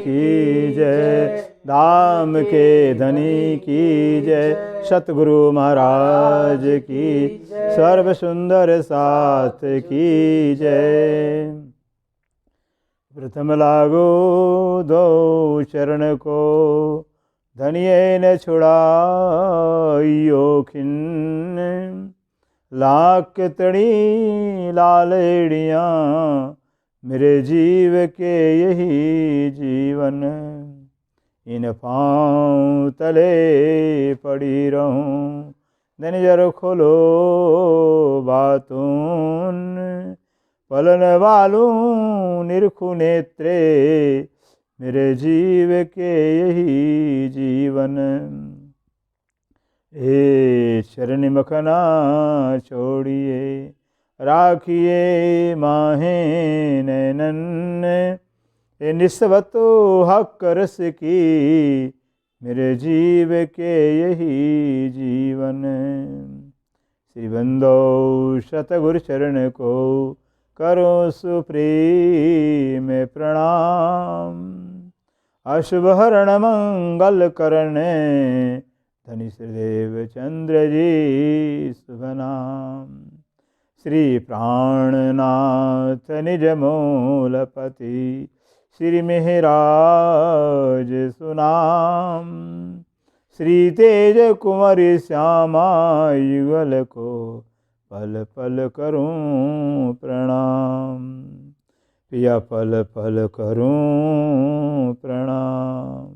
की जय, धाम के धनी की जय, सतगुरु महाराज की, सर्व सुंदर साथ की जय। प्रथम लागो दो चरण को, धनिये न छुड़ाइयो खिन्न, लाख तड़ी लालेड़ियाँ मेरे जीव के यही जीवन, इन पाँव तले पड़ी रहूं, धनिजर खोलो बातून, पलन वालूं निरखु नेत्रे मेरे जीव के यही जीवन, हे चरण मखना छोड़िए, राखिए माहे नैनन, हे निस्वतो हक रस की मेरे जीव के यही जीवन। श्री बंदो सतगुरु चरण को करो सुप्रेम प्रणाम, अशुभ हरण मंगल करने धनी श्रीदेव चंद्र जी शुभ नाम। श्री प्राणनाथ निज मूलपति श्री मेहराज सुनाम, श्री तेज कुंवर श्यामा युगल को पल पल करूं प्रणाम, पिया पल पल करूं प्रणाम।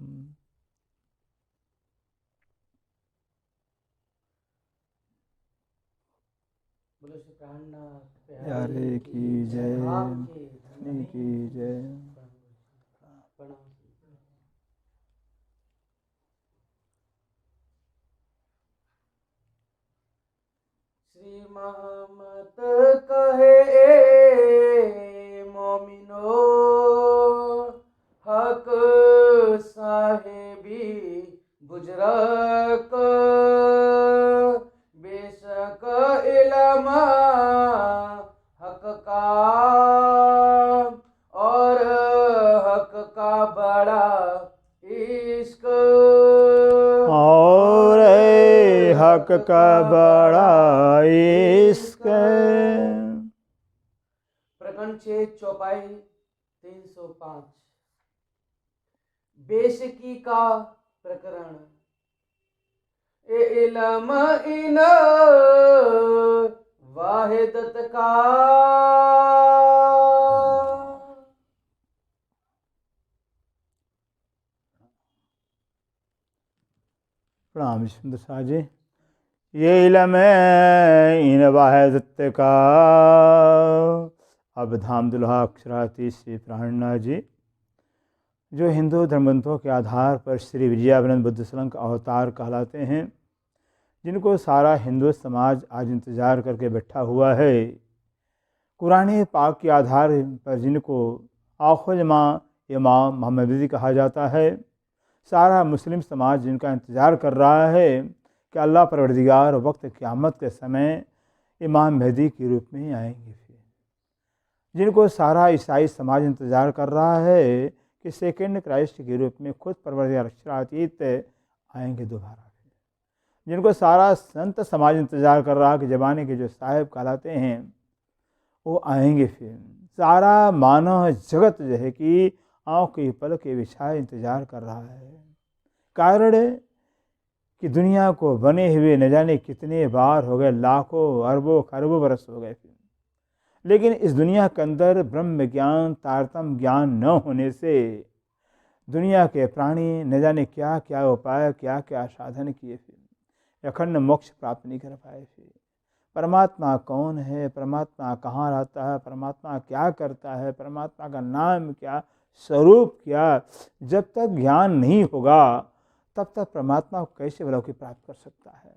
प्यारे की जय, धनी की जय। श्री महमत कहे मोमिनो, हक साहेबी बुजरक, बेशक इल्म हक का और हक का बड़ा इश्क, और हक का बड़ा इश्क। प्रकरण 6 चौपाई 305। बेशकी का प्रकरण। इल्म इन वाहिदत का, प्रणाम सुंदर साजे। ये इल्म इन वाहिदत का। अब धाम दुल्हा अक्षराती श्री प्राणनाथ जी, जो हिंदू धर्मग्रंथों के आधार पर श्री विजयानंद बुद्ध सलंक अवतार कहलाते हैं, जिनको सारा हिंदू समाज आज इंतज़ार करके बैठा हुआ है, कुरान पाक के आधार पर जिनको आखिर माँ इमाम मोहम्मदी कहा जाता है, सारा मुस्लिम समाज जिनका इंतज़ार कर रहा है कि अल्लाह परवरदिगार वक्त क़यामत के समय इमाम महदी के रूप में आएंगे, फिर जिनको सारा ईसाई समाज इंतज़ार कर रहा है कि सेकेंड क्राइस्ट के रूप में खुद परवरदिगार अक्षरातीत आएंगे दोबारा, फिर जिनको सारा संत समाज इंतज़ार कर रहा है कि ज़माने के जो साहिब कहलाते हैं वो आएंगे, फिर सारा मानव जगत जो है कि आँख की पल के बिछाए इंतज़ार कर रहा है। कारण कि दुनिया को बने हुए न जाने कितने बार हो गए, लाखों अरबों खरबों बरस हो गए, फिर लेकिन इस दुनिया के अंदर ब्रह्म ज्ञान तारतम्य ज्ञान न होने से दुनिया के प्राणी न जाने क्या क्या उपाय क्या क्या साधन किए, फिर अखंड मोक्ष प्राप्त नहीं कर पाए। फिर परमात्मा कौन है, परमात्मा कहाँ रहता है, परमात्मा क्या करता है, परमात्मा का नाम क्या, स्वरूप क्या, जब तक ज्ञान नहीं होगा तब तक परमात्मा को कैसे भलौकी प्राप्त कर सकता है।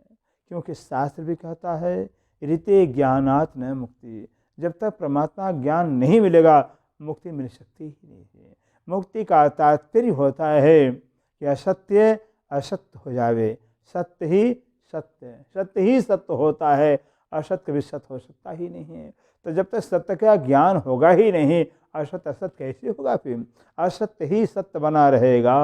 क्योंकि शास्त्र भी कहता है ऋते ज्ञानात् न मुक्ति, जब तक परमात्मा ज्ञान नहीं मिलेगा मुक्ति मिल सकती ही नहीं है। मुक्ति का तात्पर्य होता है कि असत्य असत्य हो जावे, सत्य ही सत्य, सत्य ही सत्य होता है, असत कभी सत्य हो सकता ही नहीं है। तो जब तक सत्य का ज्ञान होगा ही नहीं, असत्य असत कैसे होगा? फिर असत्य ही सत्य बना रहेगा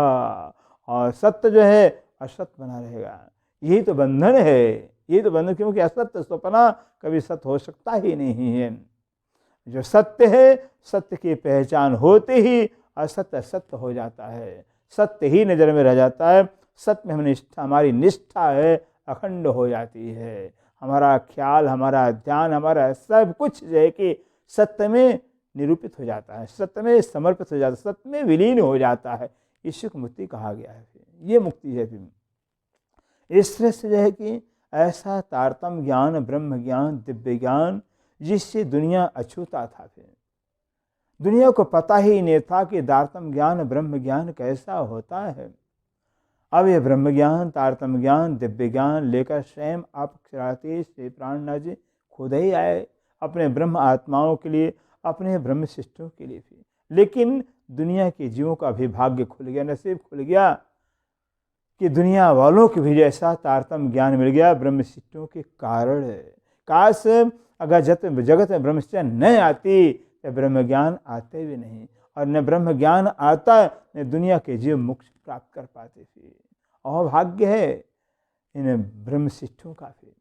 और सत्य जो है असत्य बना रहेगा। यही तो बंधन है, यही तो बंधन, क्योंकि असत्य सपना कभी सत्य हो सकता ही नहीं है। जो सत्य है, सत्य की पहचान होते ही असत्य सत्य हो जाता है, सत्य ही नज़र में रह जाता है। सत्य में हम निष्ठा, हमारी निष्ठा है अखंड हो जाती है। हमारा ख्याल, हमारा ध्यान, हमारा सब कुछ जो है कि सत्य में निरूपित हो जाता है, सत्य में समर्पित हो जाता है, सत्य में विलीन हो जाता है। इसी को मुक्ति कहा गया है। ये मुक्ति है। फिर इस तरह से जो है कि ऐसा तारतम ज्ञान, ब्रह्म ज्ञान, दिव्य ज्ञान, जिससे दुनिया अछूता था। फिर दुनिया को पता ही नहीं था कि तारतम ज्ञान, ब्रह्म ज्ञान कैसा होता है। अब ये ब्रह्म ज्ञान, तारतम ज्ञान, दिव्य ज्ञान लेकर स्वयं आप अक्षरातीत श्री प्राणनाथ जी खुद ही आए अपने ब्रह्म आत्माओं के लिए, अपने ब्रह्म शिष्टों के लिए भी। लेकिन दुनिया के जीवों का भी भाग्य खुल गया, नसीब खुल गया कि दुनिया वालों को भी जैसा तारतम ज्ञान मिल गया ब्रह्म शिष्टों के कारण। काश अगर जगत में ब्रह्मचर्य न आती तो ब्रह्म ज्ञान आते भी नहीं, और न ब्रह्म ज्ञान आता न दुनिया के जीव मोक्ष प्राप्त कर पाते थे। और भाग्य है इन ब्रह्म शिष्टों का भी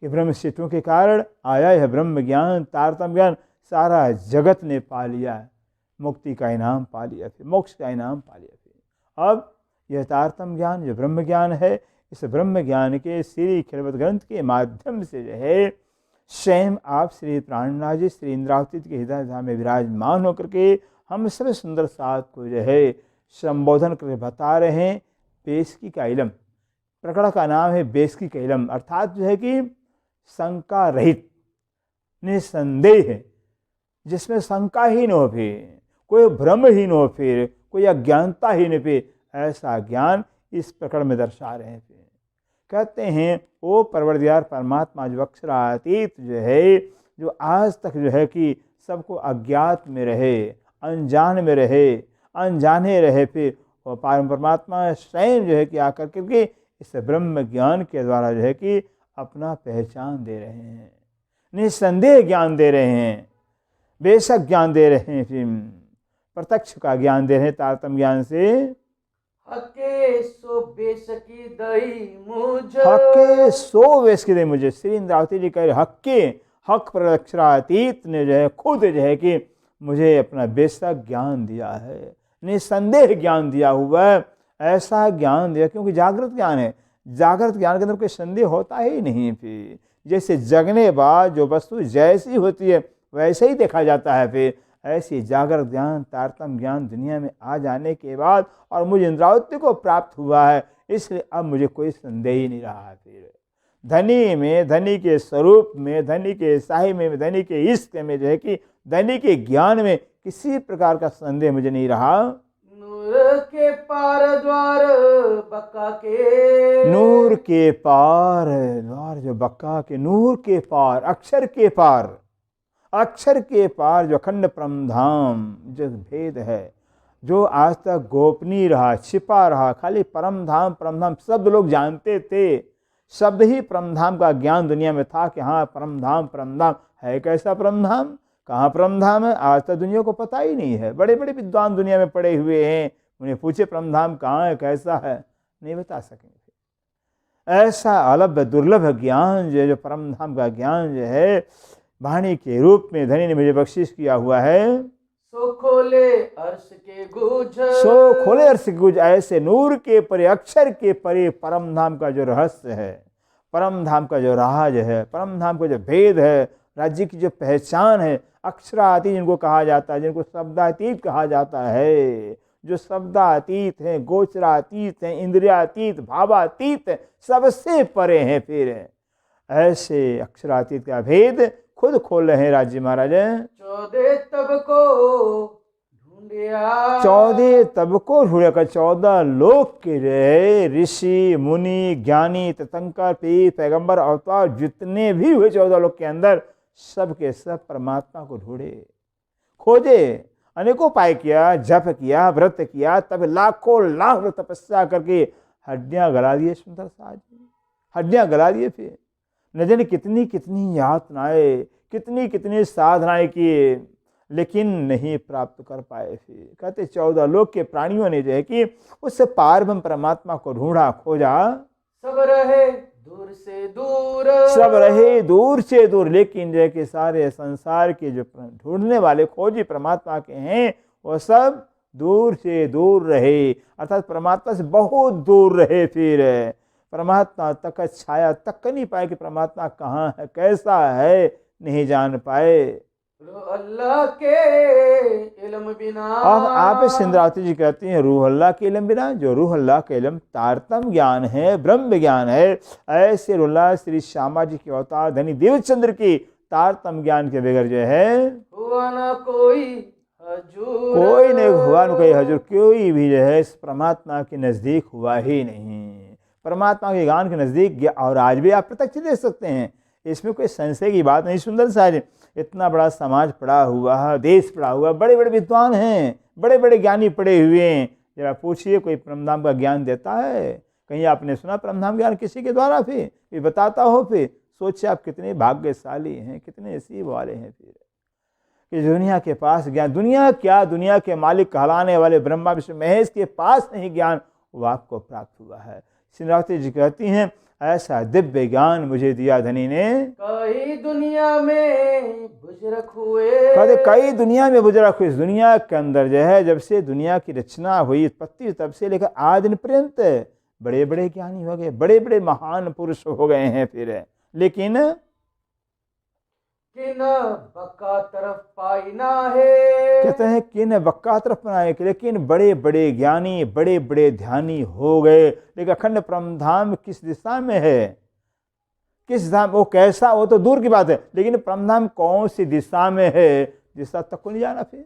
कि ब्रह्म शिष्टों के कारण आया है ब्रह्म ज्ञान, तारतम ज्ञान, सारा जगत ने पा लिया, मुक्ति का इनाम पा लिया, फिर मोक्ष का इनाम पा लिया। फिर अब यह तारतम ज्ञान जो ब्रह्म ज्ञान है, इस ब्रह्म ज्ञान के श्री खिलवत ग्रंथ के माध्यम से जो है स्वयं आप श्री प्राणनाथ जी श्री इंद्रावती के हृदय धाम में विराजमान होकर के हम सब सुंदर साथ को जो है संबोधन करके बता रहे हैं। बेसकी का इलम, प्रकरण का नाम है बेसकी का इलम, अर्थात जो है कि शंका रहित, निसंदेह, जिसमें शंका ही न हो, फिर कोई भ्रम ही न हो, फिर कोई अज्ञानता ही न, फिर ऐसा ज्ञान इस प्रकरण में दर्शा रहे हैं। कहते हैं वो परवरदिगार परमात्मा जो अक्षरातीत जो है, जो आज तक जो है कि सबको अज्ञात में रहे, अनजान में रहे, अनजाने रहे, फिर वो परमात्मा स्वयं जो है कि आकर करके इस ब्रह्म ज्ञान के द्वारा जो है कि अपना पहचान दे रहे हैं, निसंदेह ज्ञान दे रहे हैं, बेशक ज्ञान दे रहे हैं, फिर प्रत्यक्ष का ज्ञान दे रहे हैं तारतम ज्ञान से। हके सो बेसकी दई मुझ, हके सो बेसकी दई मुझे, श्री इंद्रावती जी कह रहे हक्के, हक पर अक्षरातीत ने जो है खुद जो है कि मुझे अपना बेशक ज्ञान दिया है, निसंदेह ज्ञान दिया हुआ है, ऐसा ज्ञान दिया, क्योंकि जागृत ज्ञान है, जागृत ज्ञान के अंदर कोई संदेह होता ही नहीं। फिर जैसे जगने बाद जो वस्तु जैसी होती है वैसे ही देखा जाता है, फिर ऐसी जागृत ज्ञान, तारतम ज्ञान दुनिया में आ जाने के बाद और मुझे इंद्रावती को प्राप्त हुआ है, इसलिए अब मुझे कोई संदेह ही नहीं रहा। फिर धनी में, धनी के स्वरूप में, धनी के साहिब में, धनी के इष्ट में जो है कि धनी के ज्ञान में किसी प्रकार का संदेह मुझे नहीं रहा। नूर के पार द्वार बक्का के, नूर के पार द्वार जो बक्का के, नूर के पार, अक्षर के पार, अक्षर के पार जो अखंड परमधाम जो भेद है, जो आज तक गोपनीय रहा, छिपा रहा, खाली परमधाम परमधाम शब्द लोग जानते थे, शब्द ही परमधाम का ज्ञान दुनिया में था कि हाँ परमधाम परमधाम है। कैसा परमधाम, कहाँ परमधाम है, आज तक दुनिया को पता ही नहीं है। बड़े बड़े विद्वान दुनिया में पड़े हुए हैं, उन्हें पूछे परमधाम कहाँ है, कैसा है, नहीं बता सकेंगे। ऐसा अलग दुर्लभ ज्ञान जो परमधाम का ज्ञान जो है वाणी के रूप में धनी ने मुझे बख्शिश किया हुआ है। सो खोले अर्श के गुज, सो खोले अर्श के गुज, ऐसे नूर के परे, अक्षर के परे परम धाम का जो रहस्य है, परम धाम का जो राज है, परम धाम का जो भेद है, राज्य की जो पहचान है, अक्षरातीत जिनको कहा जाता है, जिनको शब्दातीत कहा जाता है, जो शब्दातीत हैं, गोचरातीत हैं, इंद्रियातीत, भावातीत, सबसे परे हैं। फिर ऐसे अक्षरातीत का भेद खुद खोल रहे हैं राज्य महाराज। 14 तब को ढूंढिया, 14 तब को ढूंढिया का 14 लोक के रहे ऋषि मुनि ज्ञानी तीर्थंकर पीर पैगंबर अवतार जितने भी हुए 14 लोक के अंदर, सब के सब परमात्मा को ढूंढे, खोजे, अनेकों उपाय किया, जप किया, व्रत किया, तब लाखों लाख तपस्या करके हड्डियां गला दिए, सुंदर साज हड्डियां गला दिए। फिर न जाने कितनी कितनी यातनाएं, कितनी कितनी साधनाएं किए, लेकिन नहीं प्राप्त कर पाए। फिर कहते 14 लोक के प्राणियों ने जो है कि उस पारब्रह्म परमात्मा को ढूंढा, खोजा, सब रहे दूर से दूर, सब रहे दूर से दूर, लेकिन जो है कि सारे संसार के जो ढूंढने वाले खोजी परमात्मा के हैं वो सब दूर से दूर रहे, अर्थात परमात्मा से बहुत दूर रहे। फिर परमात्मा तक छाया तक नहीं पाए कि परमात्मा कहाँ है, कैसा है, नहीं जान पाए। रूह अल्लाह के इल्म बिना। अब आप सिंधरावती जी कहती हैं रूह अल्लाह के इल्म बिना, जो रूह अल्लाह के इल्म तारतम ज्ञान है, ब्रह्म ज्ञान है, ऐसे रुल्ला श्री श्यामा जी के अवतार धनी देवचंद्र की तारतम ज्ञान के बगैर जो है हुआ ना कोई हजूर, कोई नहीं हुआ, न कोई हजूर, कोई भी जो है इस परमात्मा के नज़दीक हुआ ही नहीं। परमात्मा के ज्ञान के नज़दीक और आज भी आप प्रत्यक्ष देख सकते हैं, इसमें कोई संशय की बात नहीं। सुंदर सा इतना बड़ा समाज पड़ा हुआ है, देश पड़ा हुआ, बड़े बड़े विद्वान हैं, बड़े बड़े ज्ञानी पड़े हुए हैं, जरा पूछिए कोई परमधाम का ज्ञान देता है? कहीं आपने सुना परमधाम ज्ञान किसी के द्वारा? फिर बताता हो, फिर सोचिए आप कितने भाग्यशाली हैं, कितने नसीब वाले हैं फिर कि दुनिया के पास ज्ञान, दुनिया क्या, दुनिया के मालिक कहलाने वाले ब्रह्मा विष्णु महेश के पास नहीं ज्ञान वो आपको प्राप्त हुआ है। सिंधरावती जी कहती हैं ऐसा दिव्य ज्ञान मुझे दिया धनी ने, कई दुनिया में बुजुर्ग हुए, कहते कई दुनिया में बुजुर्ग हुए। इस दुनिया के अंदर जो है जब से दुनिया की रचना हुई उत्पत्ति तब से लेकर आज दिन पर्यंत बड़े बड़े ज्ञानी हो गए, बड़े बड़े महान पुरुष हो गए हैं फिर, लेकिन किन बका तरफ पाई ना है, कहते हैं किन बक्का तरफ बनाए, लेकिन बड़े बड़े ज्ञानी, बड़े बड़े ध्यानी हो गए, लेकिन अखंड परमधाम किस दिशा में है, किस दिशा में, वो कैसा, वो तो दूर की बात है, लेकिन परमधाम कौन सी दिशा में है, दिशा तक को नहीं जाना। फिर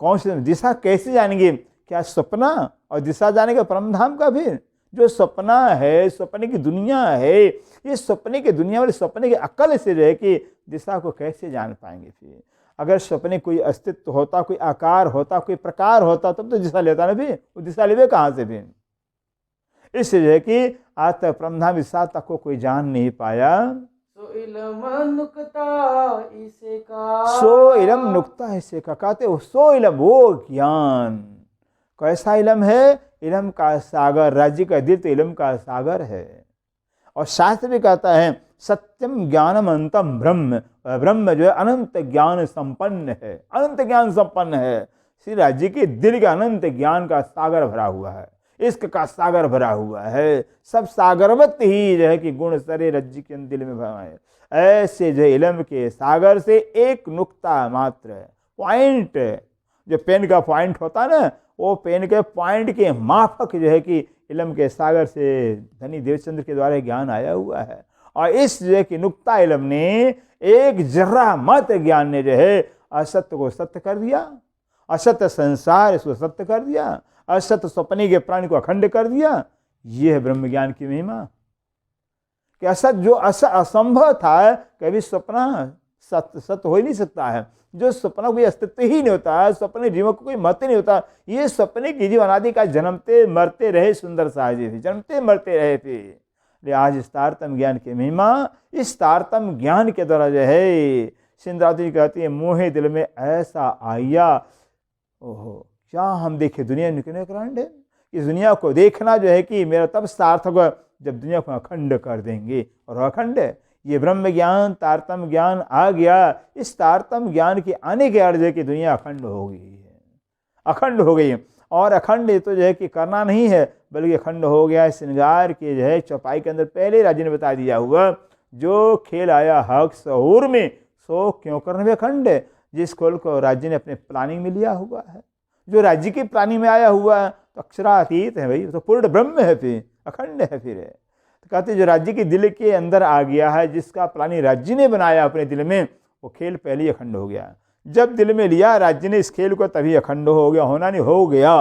कौन सी दिशा कैसे जानेंगे? क्या सपना और दिशा जानेगा परमधाम का? फिर जो सपना है, सपने की दुनिया है, ये सपने की दुनिया वाले सपने की अकल से रहे कि दिशा को कैसे जान पाएंगे? फिर अगर सपने कोई अस्तित्व होता, कोई आकार होता, कोई प्रकार होता, तब तो दिशा लेता ना। फिर वो दिशा लेवे कहाँ से? फिर इसलिए है कि आज तक परमधाम दिशा तक को कोई जान नहीं पाया। सो इल्म नुक्ता इसे का, सो इल्म नुक्ता इसे का, कहते हो सो इल्म, वो ज्ञान कैसा इल्म है? इल्म का सागर, राज्य का दिल तो इल्म का सागर है। और शास्त्र भी कहता है सत्यम ज्ञानम अनंतम ब्रह्म, ब्रह्म जो है अनंत ज्ञान संपन्न है, अनंत ज्ञान संपन्न है। श्री राज्य के दिल का अनंत ज्ञान का सागर भरा हुआ है, इश्क का सागर भरा हुआ है, सब सागरवत ही जो है कि गुण सरे राज्य के दिल में भरा है। ऐसे जो इल्म के सागर से एक नुक्ता मात्र पॉइंट, जो पेन का पॉइंट होता है ना, वो पेन के पॉइंट के माफक जो है कि इल्म के सागर से धनी देवचंद्र के द्वारा ज्ञान आया हुआ है। और इस जो है कि नुक्ता इल्म ने एक जर्रा मात्र ज्ञान ने जो है असत्य को सत्य कर दिया, असत्य संसार इसको सत्य कर दिया, असत्य सपने के प्राणी को अखंड कर दिया। ये है ब्रह्म ज्ञान की महिमा कि असत जो असंभव था, कभी सपना सत्य हो ही नहीं सकता है। जो सपना कोई अस्तित्व ही नहीं होता है, सपने जीवों को कोई महत्व नहीं होता। ये सपने की जीव अनादि का जन्मते मरते रहे सुंदर साहजी थे, जन्मते मरते रहे थे। आज इस तारतम ज्ञान की महिमा, इस तारतम ज्ञान के द्वारा जो है सिंधरावती जी कहती है मोहे दिल में ऐसा आया, ओहो क्या हम देखे दुनिया निकलने करंड है। इस दुनिया को देखना जो है कि मेरा तब सार्थक होगा जब दुनिया को अखंड कर देंगे, और अखंड ये ब्रह्म ज्ञान तारतम ज्ञान आ गया। इस तारतम ज्ञान के आने के अर्थ है कि दुनिया अखंड हो गई है, अखंड हो गई। और अखंड तो जो है कि करना नहीं है, बल्कि अखंड हो गया श्रृंगार के जो है चौपाई के अंदर पहले राज्य ने बता दिया हुआ, जो खेल आया हक सहूर में सो क्यों करने में अखंड है। जिस खेल को राज्य ने अपने प्लानिंग में लिया हुआ है, जो राज्य की प्लानिंग में आया हुआ है, तो अक्षरातीत है भाई, तो पूर्ण ब्रह्म है, फिर अखंड है। फिर तो कहते जो राज्य के दिल के अंदर आ गया है, जिसका प्लानिंग राज्य ने बनाया अपने दिल में, वो खेल पहले ही अखंड हो गया। जब दिल में लिया राज्य ने इस खेल को, तभी अखंड हो गया, होना नहीं हो गया।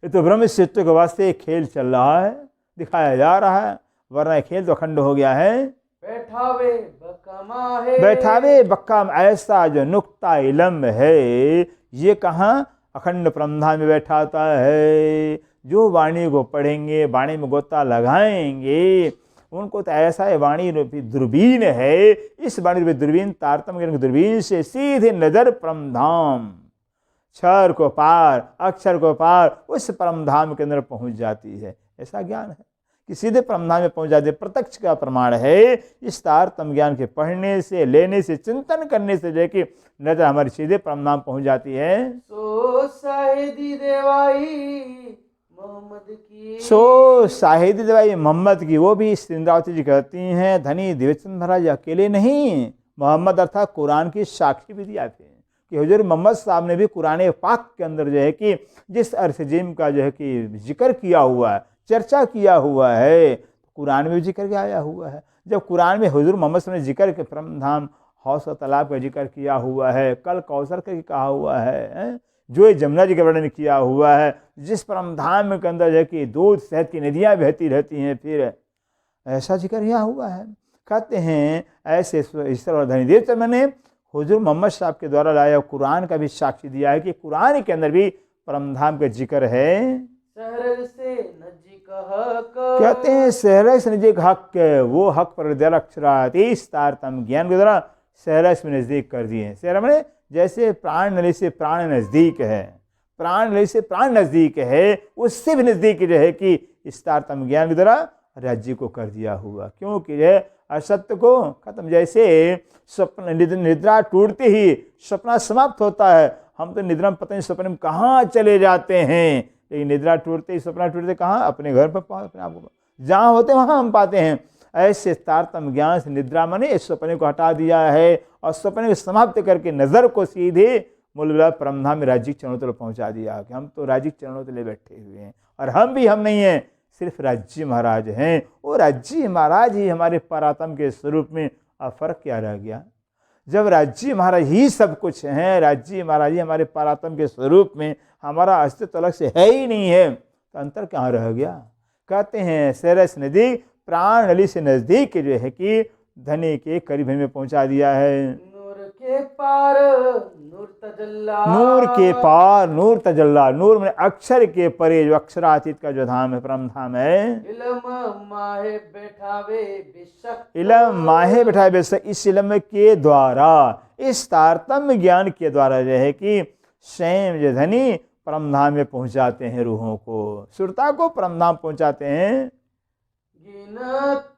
ये तो ब्रह्म सत्य के वास्ते खेल चल रहा है, दिखाया जा रहा है, वरना खेल तो अखंड हो गया है। बैठावे बकमा है, बैठावे बक्का ऐसा जो नुक्ता इल्म है, ये कहाँ अखंड परमधाम में बैठाता है। जो वाणी को पढ़ेंगे, वाणी में गोता लगाएंगे, उनको तो ऐसा है, वाणी रूपी दूरबीन है, इस वाणी रूपी दूरबीन, तारतम्य ज्ञान की दूरबीन से सीधे नजर परम धाम, क्षर को पार, अक्षर को पार, उस परम धाम के अंदर पहुंच जाती है। ऐसा ज्ञान है कि सीधे परम धाम में पहुंच जाती है। प्रत्यक्ष का प्रमाण है। इस तारतम्य ज्ञान के पढ़ने से, लेने से, चिंतन करने से लेके नजर हमारी सीधे परम धाम पहुंच जाती है। सो साहिदी देवाई मोहम्मद की, सो साहिदी देवाई मोहम्मद की, वो भी इंद्रावती जी कहती हैं, धनी देवचंद महाराज अकेले नहीं, मोहम्मद अर्थात कुरान की साक्षी भी दिया थे कि हुजूर मोहम्मद साहब ने भी कुरान पाक के अंदर जो है कि जिस अरसजीम का जो है कि जिक्र किया हुआ है, चर्चा किया हुआ है, कुरान में भी जिक्र के आया हुआ है। जब कुरान में हुजूर मोहम्मद साहब ने जिक्र के परम धाम हौस और तालाब का जिक्र किया हुआ है, कल कौसर का कहा हुआ है, जो जमुना जी का वर्णन किया हुआ है, जिस परम धाम के अंदर जो है कि दूध शहद की नदियाँ बहती रहती हैं, फिर ऐसा जिक्र यहाँ हुआ है। कहते हैं ऐसे ईश्वर और धनी देव मैंने हुजूर मोहम्मद साहब के द्वारा लाया कुरान का भी साक्षी दिया है कि कुरान के अंदर भी परम धाम का जिक्र है। सहरग से नजीक हक, कहते हैं सहरग से नजीक हक, वो हक पर अक्षरातीश तारतम्य ज्ञान के द्वारा सहरग में नजदीक कर दिए। सहरा मैंने जैसे प्राण नली से प्राण नजदीक है, प्राण नली से प्राण नजदीक है, उससे भी नजदीक जो है कि इस तारतम्य ज्ञान के द्वारा राज्य को कर दिया हुआ। क्योंकि असत्य को खत्म, जैसे स्वप्न निद्रा टूटते ही सपना समाप्त होता है। हम तो निद्रा में पता नहीं सपने में कहाँ चले जाते हैं, लेकिन निद्रा टूटते ही, सपना टूटते कहाँ, अपने घर पर, अपने आप को जहाँ होते वहाँ हम पाते हैं। ऐसे तारतम्य ज्ञान से निद्रा मैंने इस सपने को हटा दिया है और सपने को समाप्त करके नज़र को सीधे मूल परमधाम में राज्य चरणों तक पहुँचा दिया कि हम तो राज्य चरणों तले बैठे हुए हैं। और हम भी हम नहीं हैं, सिर्फ राज्य महाराज हैं। वो राज्य महाराज ही हमारे परात्म के स्वरूप में। अब फर्क क्या रह गया? जब राज्य महाराज ही सब कुछ हैं, राज्य महाराज ही हमारे परात्म के स्वरूप में, हमारा अस्तित्व अलग से है ही नहीं है, तो अंतर कहाँ रह गया? कहते हैं सरस नदी प्राण नली से नजदीक जो है कि धनी के करीब में पहुंचा दिया है। नूर के पार नूर तजल्ला, नूर के पार नूर तजल्ला, नूर में अक्षर के परे जो अक्षरातीत का जो धाम है, परम धाम है। इल्म माहे बैठावे बेशक, इल्म माहे बैठावे बेशक, इस इल्म के द्वारा, इस तारतम्य ज्ञान के द्वारा जो है कि स्वयं जो धनी परम धाम में पहुंचाते हैं, रूहों को, सुरता को परम धाम पहुंचाते हैं। गिन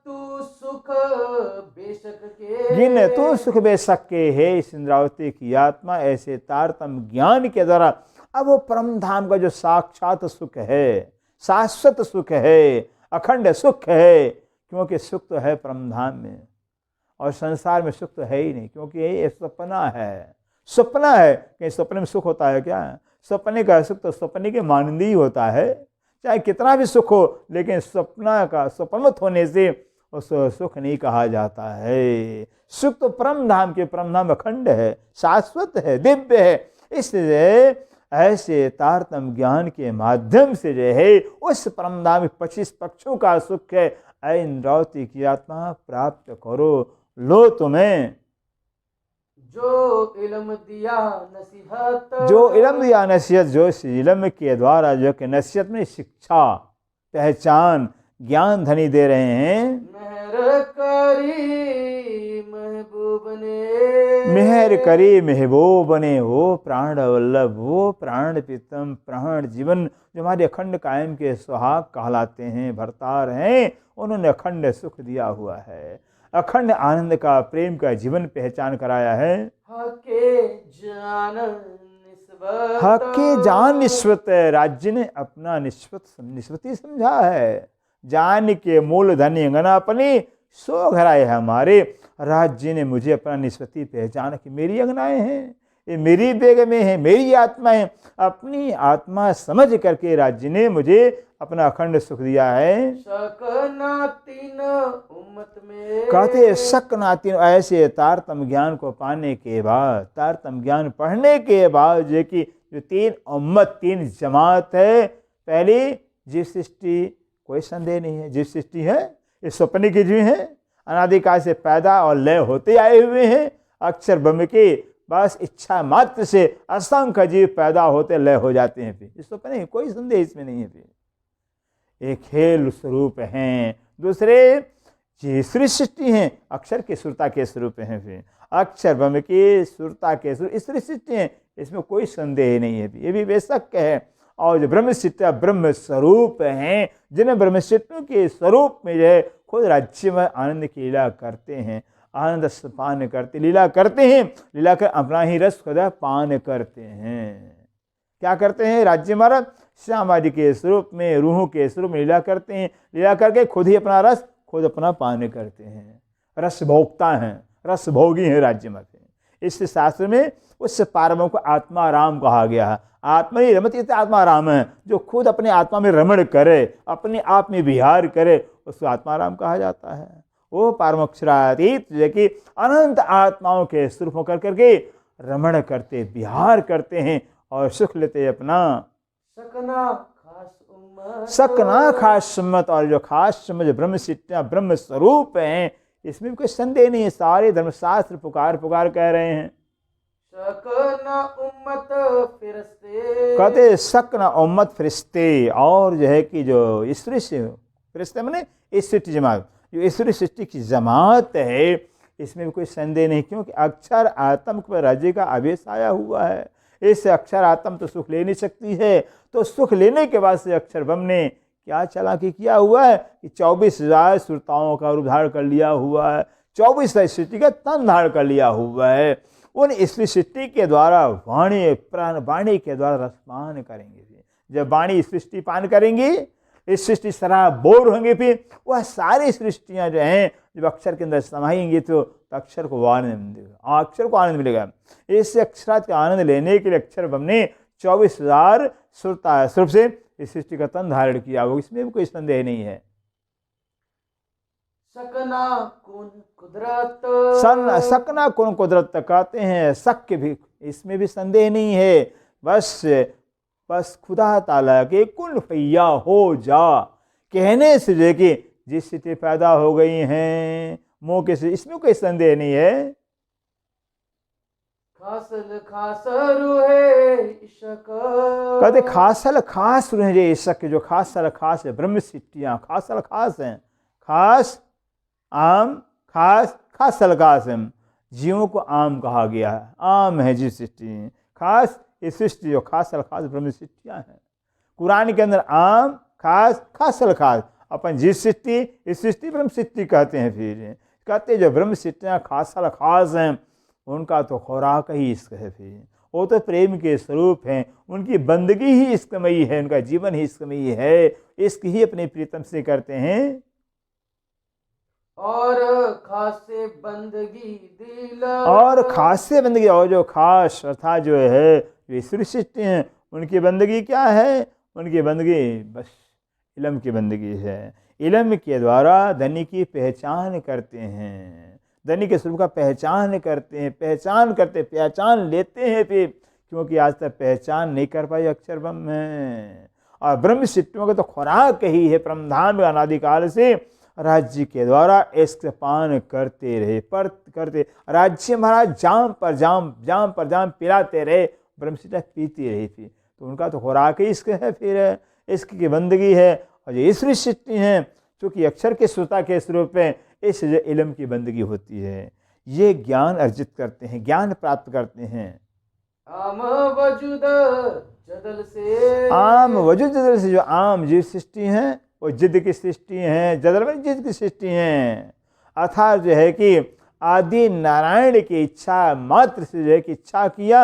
तू सुख बेशक के, गिन तू सुख बेशक के है इस इंद्रावती की आत्मा। ऐसे तारतम्य ज्ञान के द्वारा अब वो परम धाम का जो साक्षात सुख है, शाश्वत सुख है, अखंड सुख है, क्योंकि सुख तो है परम धाम में और संसार में सुख तो है ही नहीं, क्योंकि ये सपना है। सपना है कि सपने में सुख होता है क्या? सपने का सुख तो सपने के मानंद ही होता है, चाहे कितना भी सुख हो, लेकिन सपना का सपनवत होने से उस सुख नहीं कहा जाता है। सुख तो परम धाम के, परम धाम अखंड है, शाश्वत है, दिव्य है। इसलिए ऐसे तारतम्य ज्ञान के माध्यम से जो है उस परम धाम में 25 पक्षों का सुख है। ऐ इंद्रावती की आत्मा प्राप्त करो, लो तुम्हें जो इल्म दिया नसीहत, जो इल्म दिया नसीहत, जो इल्म के द्वारा जो कि नसीहत में शिक्षा, पहचान, ज्ञान धनी दे रहे हैं। मेहर करी महबूब ने, मेहर करी महबूब ने, वो प्राण वल्लभ, वो प्राण प्रीतम, प्राण जीवन जो हमारे अखंड कायम के सुहाग कहलाते हैं, भरतार हैं, उन्होंने अखंड सुख दिया हुआ है, अखंड आनंद का, प्रेम का जीवन पहचान कराया है। हके जान निस्बत, हके जान निस्बत, राज्य ने अपना निस्बती समझा है। जान के मूल धनी अंगना अपनी सो घराए हमारे, राज्य ने मुझे अपना निस्बती पहचान कि मेरी अंगनाएं हैं, ये मेरी बेगमें हैं, मेरी आत्मा है। अपनी आत्मा समझ करके राज्य ने मुझे अपना अखंड सुख दिया है। शक नातीन उम्मत में, कहते शक नातीन, ऐसे तारतम्य ज्ञान को पाने के बाद, तारतम्य ज्ञान पढ़ने के बाद जो कि जो 3 उम्मत, 3 जमात है। पहली जीव सृष्टि, कोई संदेह नहीं है, जीव सृष्टि है, इस सपने की जीव है, अनादिकाल से पैदा और लय होते आए हुए हैं। अक्षर ब्रह्म की बस इच्छा मात्र से असंख्य जीव पैदा होते लय हो जाते हैं। फिर इस सपने कोई संदेह इसमें नहीं है। फिर एक खेल स्वरूप हैं। दूसरे ये ईश्वरी सृष्टि हैं, अक्षर के सुरता के स्वरूप हैं। फिर अक्षर ब्रह्म की सुरता के स्वरूप ईश्वरी सृष्टि हैं, इसमें कोई संदेह नहीं है। ये भी बेशक है। और जो ब्रह्म सृष्टि ब्रह्म स्वरूप हैं, जिन्हें ब्रह्म सृष्टि के स्वरूप में जो है खुद राज्य में आनंद की लीला करते हैं, आनंद पान करते लीला करते हैं, लीला कर अपना ही रस खुद पान करते हैं। क्या करते हैं? राज्य महाराज श्याम आदि के स्वरूप में, रूहों के स्वरूप में लीला करते हैं, लीला करके खुद ही अपना रस खुद अपना पान करते हैं। रस भोक्ता हैं, रस भोगी हैं राज्य में। इस शास्त्र में उस पारमों को आत्मा राम कहा गया है। आत्मा ही रमती आत्मा राम है, जो खुद अपने आत्मा में रमण करे, अपने आप में विहार करे, उसको आत्मा राम कहा जाता है। वो परमोक्षरातीत जो कि अनंत आत्माओं के स्वरूप होकर करके रमण करते, विहार करते हैं और सुख लेते अपना सकना खास सम्मत। और जो खास सम्मत ब्रह्म सिद्धियां ब्रह्म स्वरूप हैं, इसमें भी कोई संदेह नहीं है। सारे धर्मशास्त्र पुकार पुकार कह रहे हैं, सकना उम्मत फिरिश्ते, कहते सकना उम्मत फिरिश्ते। और जो है कि जो ईश्वरी से फिरिश्ते मैंने ईश्वरी जमात, जो ईश्वरी सृष्टि की जमात है, इसमें भी कोई संदेह नहीं, क्योंकि अक्षर आत्म पर राज्य का आवेश आया हुआ है। इससे अक्षर आत्म तो सुख ले नहीं सकती है, तो सुख लेने के बाद से अक्षर ब्रह्म ने क्या चालाकी किया हुआ है कि 24,000 सुरताओं का रूप धारण कर लिया हुआ है, 24,000 सृष्टि का तन धारण कर लिया हुआ है। उन ईश्वरी सृष्टि के द्वारा वाणी प्राण वाणी के द्वारा रसपान करेंगे। जब वाणी सृष्टि पान करेंगी, इस सृष्टि शराब बोर होंगे, फिर वह सारी सृष्टियां जो हैं जब अक्षर के अंदर समाएंगी तो अक्षर को आनंद मिलेगा, अक्षर को आनंद मिलेगा। इस अक्षरात का आनंद लेने के लिए अक्षर ब्रह्म ने 24,000 स्वरूप से इस सृष्टि का तन धारण किया हो, इसमें भी कोई संदेह नहीं है। सकना कुन कुदरत, सकना कुन कुदरत कहते हैं, शक भी, इसमें भी संदेह नहीं है। बस खुदा ताला के कुन फैया हो जा कहने से जो कि जिस स्थिति पैदा हो गई हैं मौके से, इसमें कोई संदेह नहीं है। खासल खास रूहे इशक, कहते खासल खास रूहे इशक, जो खासल खास है ब्रह्म सृष्टियां खासल खास हैं, खास आम खास खासल खास है। जीवों को आम कहा गया है, आम है जीव सृष्टि, खास ये सृष्टि जो खासल खास ब्रह्म सृष्टियां हैं। कुरान के अंदर आम खास खासल खास, अपन जिस सृष्टि इस सृष्टि ब्रह्म सृष्टि कहते हैं। फिर कहते जो ब्रह्म सृष्टियां खासल खास हैं, उनका तो खुराक ही इश्क है। फिर वो तो प्रेम के स्वरूप हैं, उनकी बंदगी ही इश्कमयी है, उनका जीवन ही इश्कमयी है, इश्क ही अपने प्रीतम से करते हैं। और खासे बंदगी दिल, और खासे बंदगी, और जो खास अर्थात जो है ईश्वरी सृष्टि हैं, उनकी बंदगी क्या है? उनकी बंदगी बस इल्म की बंदगी है। इल्म के द्वारा धनी की पहचान करते हैं, धनी के स्वरूप का पहचान करते हैं, पहचान लेते हैं। फिर क्योंकि आज तक पहचान नहीं कर पाए अक्षर ब्रह्म है। और ब्रह्म सृष्टियों का तो खुराक ही है, परमधाम अनादिकाल से राज्य के द्वारा इश्क पान करते रहे, करते राज्य महाराज जाम पर जाम पिलाते रहे, ब्रह्मसिद्धा पीती रही थी। तो उनका तो खुराक ही इश्क है, फिर इश्क की बंदगी है। और जो ईश्वरी सृष्टि हैं, चूँकि अक्षर के श्रोता के स्वरूप में इस इल्म की बंदगी होती है, ये ज्ञान अर्जित करते हैं, ज्ञान प्राप्त करते हैं। आम वजूद जदल से, आम वजूद जदल से, जो आम जीव सृष्टि हैं वो जिद की सृष्टि हैं, जदल में जिद की सृष्टि हैं। अर्थात जो है कि आदि नारायण की इच्छा मात्र से जो है कि इच्छा किया,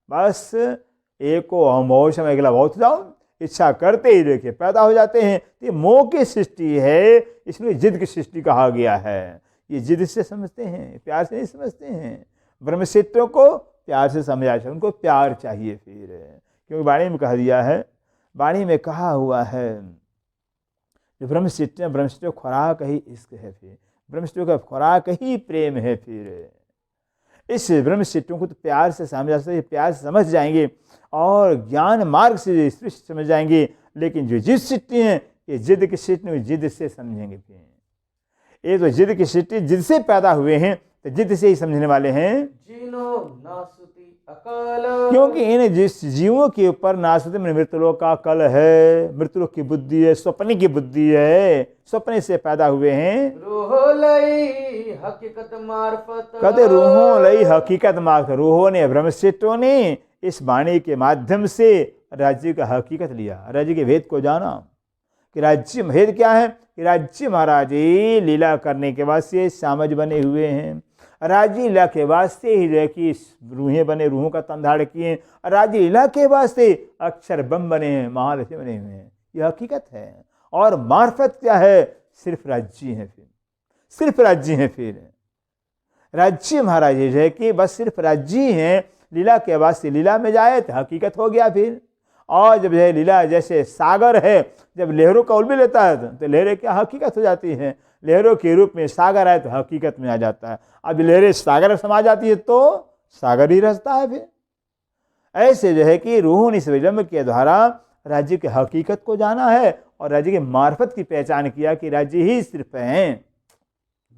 बस एक को अमोश में अगला बहुत जाओ, इच्छा करते ही देखिए पैदा हो जाते हैं। ये मोह की सृष्टि है, इसलिए जिद की सृष्टि कहा गया है। ये जिद से समझते हैं, प्यार से नहीं समझते हैं। ब्रह्मसिद्धों को प्यार से समझा चाहिए, उनको प्यार चाहिए। फिर क्योंकि वाणी में कहा दिया है, वाणी में कहा हुआ है जो ब्रह्मसिद्धियों खुराक ही इश्क है। फिर ब्रह्मसिद्धियों का खुराक ही प्रेम है। फिर इस ब्रह्मसिद्धियों को तो प्यार से समझा सकते, प्यार से समझ जाएंगे और ज्ञान मार्ग से स्पष्ट समझ जाएंगे। लेकिन जो जिद सिद्धि हैं, ये जिद की सिद्धि जिद से समझेंगे। फिर ये तो जिद की सिद्धि जिद से पैदा हुए हैं, तो जिद से ही समझने वाले हैं। जीनो नासुती अकल। क्योंकि इन जिस जीवों के ऊपर नासते में मृतलोक का कल है, मृतलोक की बुद्धि है, स्वप्न की बुद्धि है, स्वप्न से पैदा हुए हैं। रूह लई हकीकत मार्फत। कहते रूहों लई हकीकत मार्ग, रूहों ने ब्रह्मशिष्टों ने इस वाणी के माध्यम से राज्य का हकीकत लिया, राज्य के भेद को जाना कि राज्य भेद क्या है। कि राज्य महाराज जी लीला करने के बाद से सामज बने हुए हैं, राज्य लीला के वास्ते ही जो है कि रूहें बने, रूहों का तंधाड़ किए, राज्य लीला के वास्ते अक्षर बम बने हैं, महारथी बने हुए हैं। यह हकीकत है। और मार्फत क्या है? सिर्फ राज्य है, फिर सिर्फ राज्य है। फिर राज्य महाराज जो है कि बस सिर्फ राज्य हैं, लीला के वास्ते लीला में जाए तो हकीकत हो गया। फिर और जब यह लीला जैसे सागर है, जब लहरों का उल भी लेता है तो लहरें क्या हकीकत हो जाती हैं, लहरों के रूप में सागर आए तो हकीकत में आ जाता है। अब लहरें सागर समा जाती है तो सागर ही रहता है। फिर ऐसे जो है कि रूह ने इस विलंब के द्वारा राज्य की हकीकत को जाना है और राज्य के मार्फत की पहचान किया कि राज्य ही सिर्फ हैं।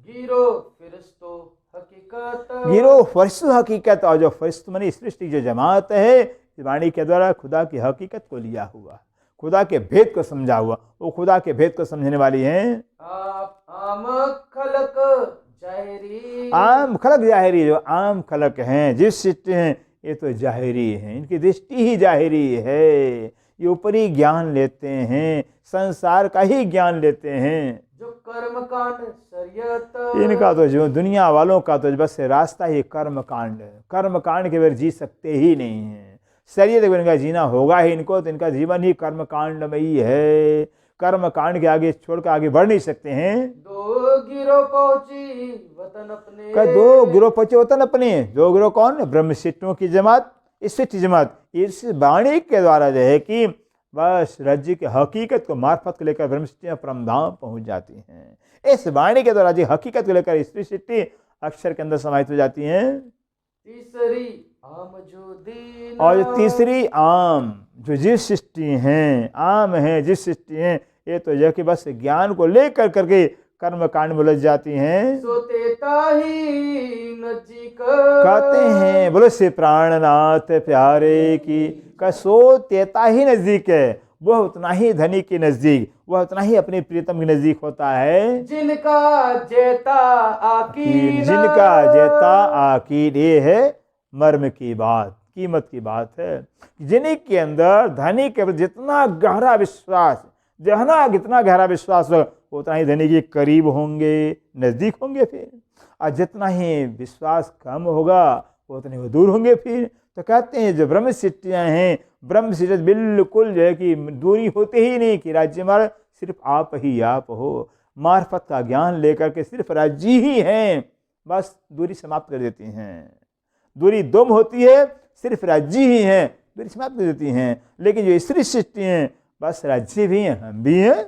गिरो फिरिस्तो हकीकत। गिरो फरिश्तों हकीकत, और जो फरिश्त मानी सृष्टि जो जमात है, वाणी के द्वारा खुदा की हकीकत को लिया हुआ, खुदा के भेद को समझा हुआ, वो खुदा के भेद को समझने वाली हैं। आप आम खलक जाहिरी। आम खलक जाहिरी, जो आम खलक हैं, जिस सृष्टि हैं, ये तो जाहिरी हैं, इनकी दृष्टि ही जाहिरी है। ये ऊपरी ज्ञान लेते हैं, संसार का ही ज्ञान लेते हैं। जो कर्म कांड शरीयत। इनका तो जो दुनिया वालों का तो बस रास्ता ही कर्म कांड है, कर्म कांड के बगैर जी सकते ही नहीं है। शरीयत के बगैर इनका जीना होगा ही इनको, तो इनका जीवन ही कर्म कांड में ही है। कर्म कांड के आगे छोड़कर आगे बढ़ नहीं सकते हैं। दो गिरो पहुंची वतन अपने। का दो गिरोह पहुंचे वतन अपने। दो गिरोह कौन? ब्रह्मशिष्टों की जमात, इस जमात, इस वाणी के द्वारा जो है कि बस राज्य की हकीकत को मार्फत को लेकर ब्रह्मशिष्टियाँ परमधाम पहुंच जाती हैं। इस वाणी के द्वारा राज्य हकीकत को लेकर स्त्री शिष्टि अक्षर के अंदर समाहित हो जाती हैं। तीसरी आम जो दीन। और जो तीसरी आम, जो जिस सृष्टि हैं, आम हैं, जिस सृष्टि हैं, ये तो यह कि बस ज्ञान को लेकर करके कर्म कांड में उलझ जाती हैं। सोतेता ही नजीक। कहते हैं बोलो से प्राणनाथ प्यारे की, कसो तेता ही नजदीक है, वह उतना ही धनी के नजदीक, वह उतना ही अपने प्रीतम के नजदीक होता है। जिनका जेता आकीन। जिनका जेता आकीन, ये है मर्म की बात, कीमत की बात है। जिन्हीं के अंदर धनी के जितना गहरा विश्वास, जितना गहरा विश्वास हो, उतना ही धनी के करीब होंगे, नजदीक होंगे। फिर और जितना ही विश्वास कम होगा, उतने वो दूर होंगे। फिर तो कहते हैं जो ब्रह्म सृष्टियाँ हैं, ब्रह्म सृष्टि बिल्कुल जो है कि दूरी होते ही नहीं कि राज्य हमारा सिर्फ आप ही आप हो। मार्फत का ज्ञान लेकर के सिर्फ राज्य ही हैं, बस दूरी समाप्त कर देती हैं। दूरी दुम होती है, सिर्फ राज्य ही हैं, दूरी समाप्त कर देती हैं। लेकिन जो स्त्री सृष्टि हैं, बस राज्य भी हैं, हम भी हैं,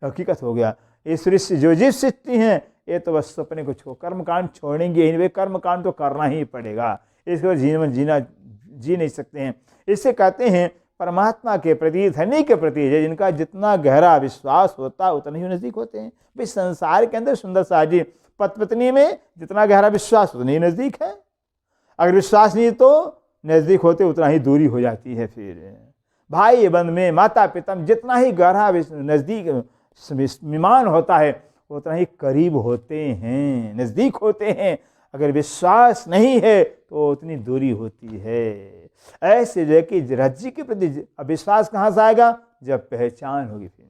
हकीकत हो गया। ये सृष्टि जो जिस सृष्टि हैं, ये तो बस सपने को छोड़ कर्मकांड छोड़ेंगे ही नहीं, कर्मकांड तो करना ही पड़ेगा, इसके बाद जीवन जी नहीं सकते हैं। इससे कहते हैं परमात्मा के प्रति, धनी के प्रति जिनका जितना गहरा विश्वास होता उतना ही नजदीक होते हैं। भाई संसार के अंदर सुंदर साजी पति पत्नी में जितना गहरा विश्वास उतना ही नजदीक है, अगर विश्वास नहीं तो नजदीक होते उतना ही दूरी हो जाती है। फिर भाई बंध में, माता पिता में जितना ही गहरा नजदीक विमान होता है, उतना ही करीब होते हैं, नजदीक होते हैं। अगर विश्वास नहीं है तो उतनी दूरी होती है। ऐसे जो है कि राज्य के प्रति अविश्वास कहाँ से आएगा? जब पहचान होगी। फिर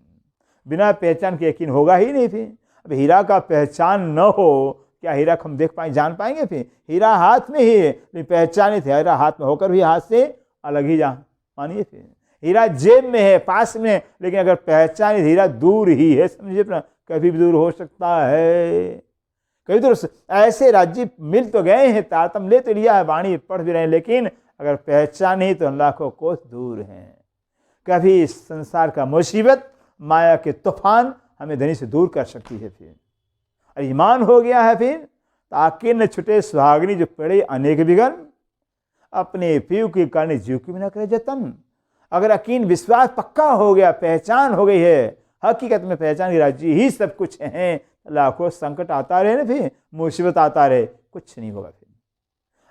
बिना पहचान के यकीन होगा ही नहीं। फिर अब हीरा का पहचान न हो, क्या हीरा को हम देख पाए, जान पाएंगे? फिर हीरा हाथ में ही है, लेकिन पहचान ही थे, हीरा हाथ में होकर भी हाथ से अलग ही जान मानिए। फिर हीरा जेब में है, पास में है, लेकिन अगर पहचान हीरा दूर ही है, समझिए अपना, कभी भी दूर हो सकता है, कभी दूर। ऐसे राज्य मिल तो गए हैं, तारतम ले तो लिया है, वाणी पढ़ भी रहे हैं, लेकिन अगर पहचान ही तो लाखों कोस दूर हैं। कभी संसार का मुसीबत, माया के तूफान हमें धनी से दूर कर सकती है। फिर और ईमान हो गया है, फिर ताकि न छुटे सुहागनी जो पड़े अनेक बिगन, अपने पीव के कारण जीव की भी न करे जतन। अगर यकीन विश्वास पक्का हो गया, पहचान हो गई है, हकीकत में पहचान की राज्य ही सब कुछ है, लाखों संकट आता रहे ना, फिर मुसीबत आता रहे, कुछ नहीं होगा। फिर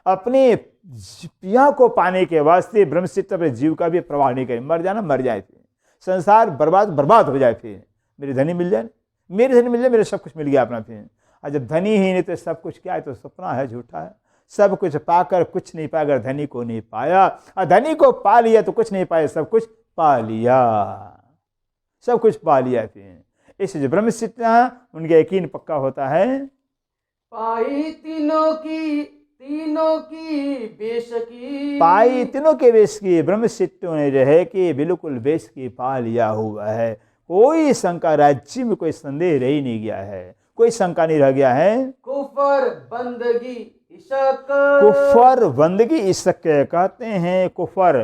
अपने पिया को पाने के वास्ते ब्रह्मचित्त अपने जीव का भी प्रवाह नहीं करे, मर जाना मर जाए, फिर संसार बर्बाद हो जाए, फिर मेरी धनी मिल जाए, मेरी धनी मिल जाए, मेरे सब कुछ मिल गया अपना। फिर और जब धनी ही नहीं तो सब कुछ क्या है, तो सपना है, झूठा है। सब कुछ पाकर कुछ नहीं पाया अगर धनी को नहीं पाया, और धनी को पा लिया तो कुछ नहीं पाया, सब कुछ पा लिया, सब कुछ पा लिया। फिर इससे जो ब्रह्मचित्त उनका यकीन पक्का होता है। पाई तीनों की बेश की, पाई तीनों के वेश की, ब्रह्मचित्तों ने जो है कि बिल्कुल वेश की पा लिया हुआ है। कोई शंका, राज्य में कोई संदेह रह ही नहीं गया है, कोई शंका नहीं रह गया है। कुफर बंदगी इशक, कुफर बंदगी इशक कहते हैं। कुफर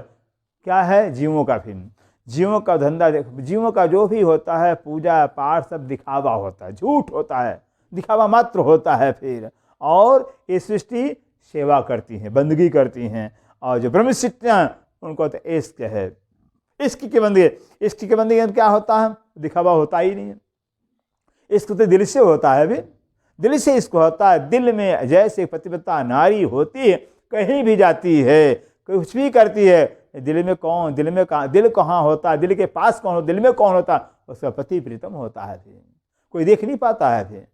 क्या है? जीवों का फिल्म, जीवों का धंधा, जीवों का जो भी होता है पूजा पाठ सब दिखावा होता है, झूठ होता है, दिखावा मात्र होता है। फिर और ये सृष्टि सेवा करती हैं, बंदगी करती हैं। और जो ब्रह्मचित्तियाँ उनको तो इश्क है, इश्क की बंदगी। इश्क की बंदगी क्या होता है? दिखावा होता ही नहीं है। इश्क तो दिल से होता है, भी दिल से इश्क होता है। दिल में जैसे पतिव्रता नारी होती है, कहीं भी जाती है, कुछ भी करती है, दिल में कौन, दिल में कहाँ, दिल कहाँ होता है, दिल के पास कौन हो, दिल में कौन होता है, उसका पति प्रीतम होता है। फिर कोई देख नहीं पाता है, फिर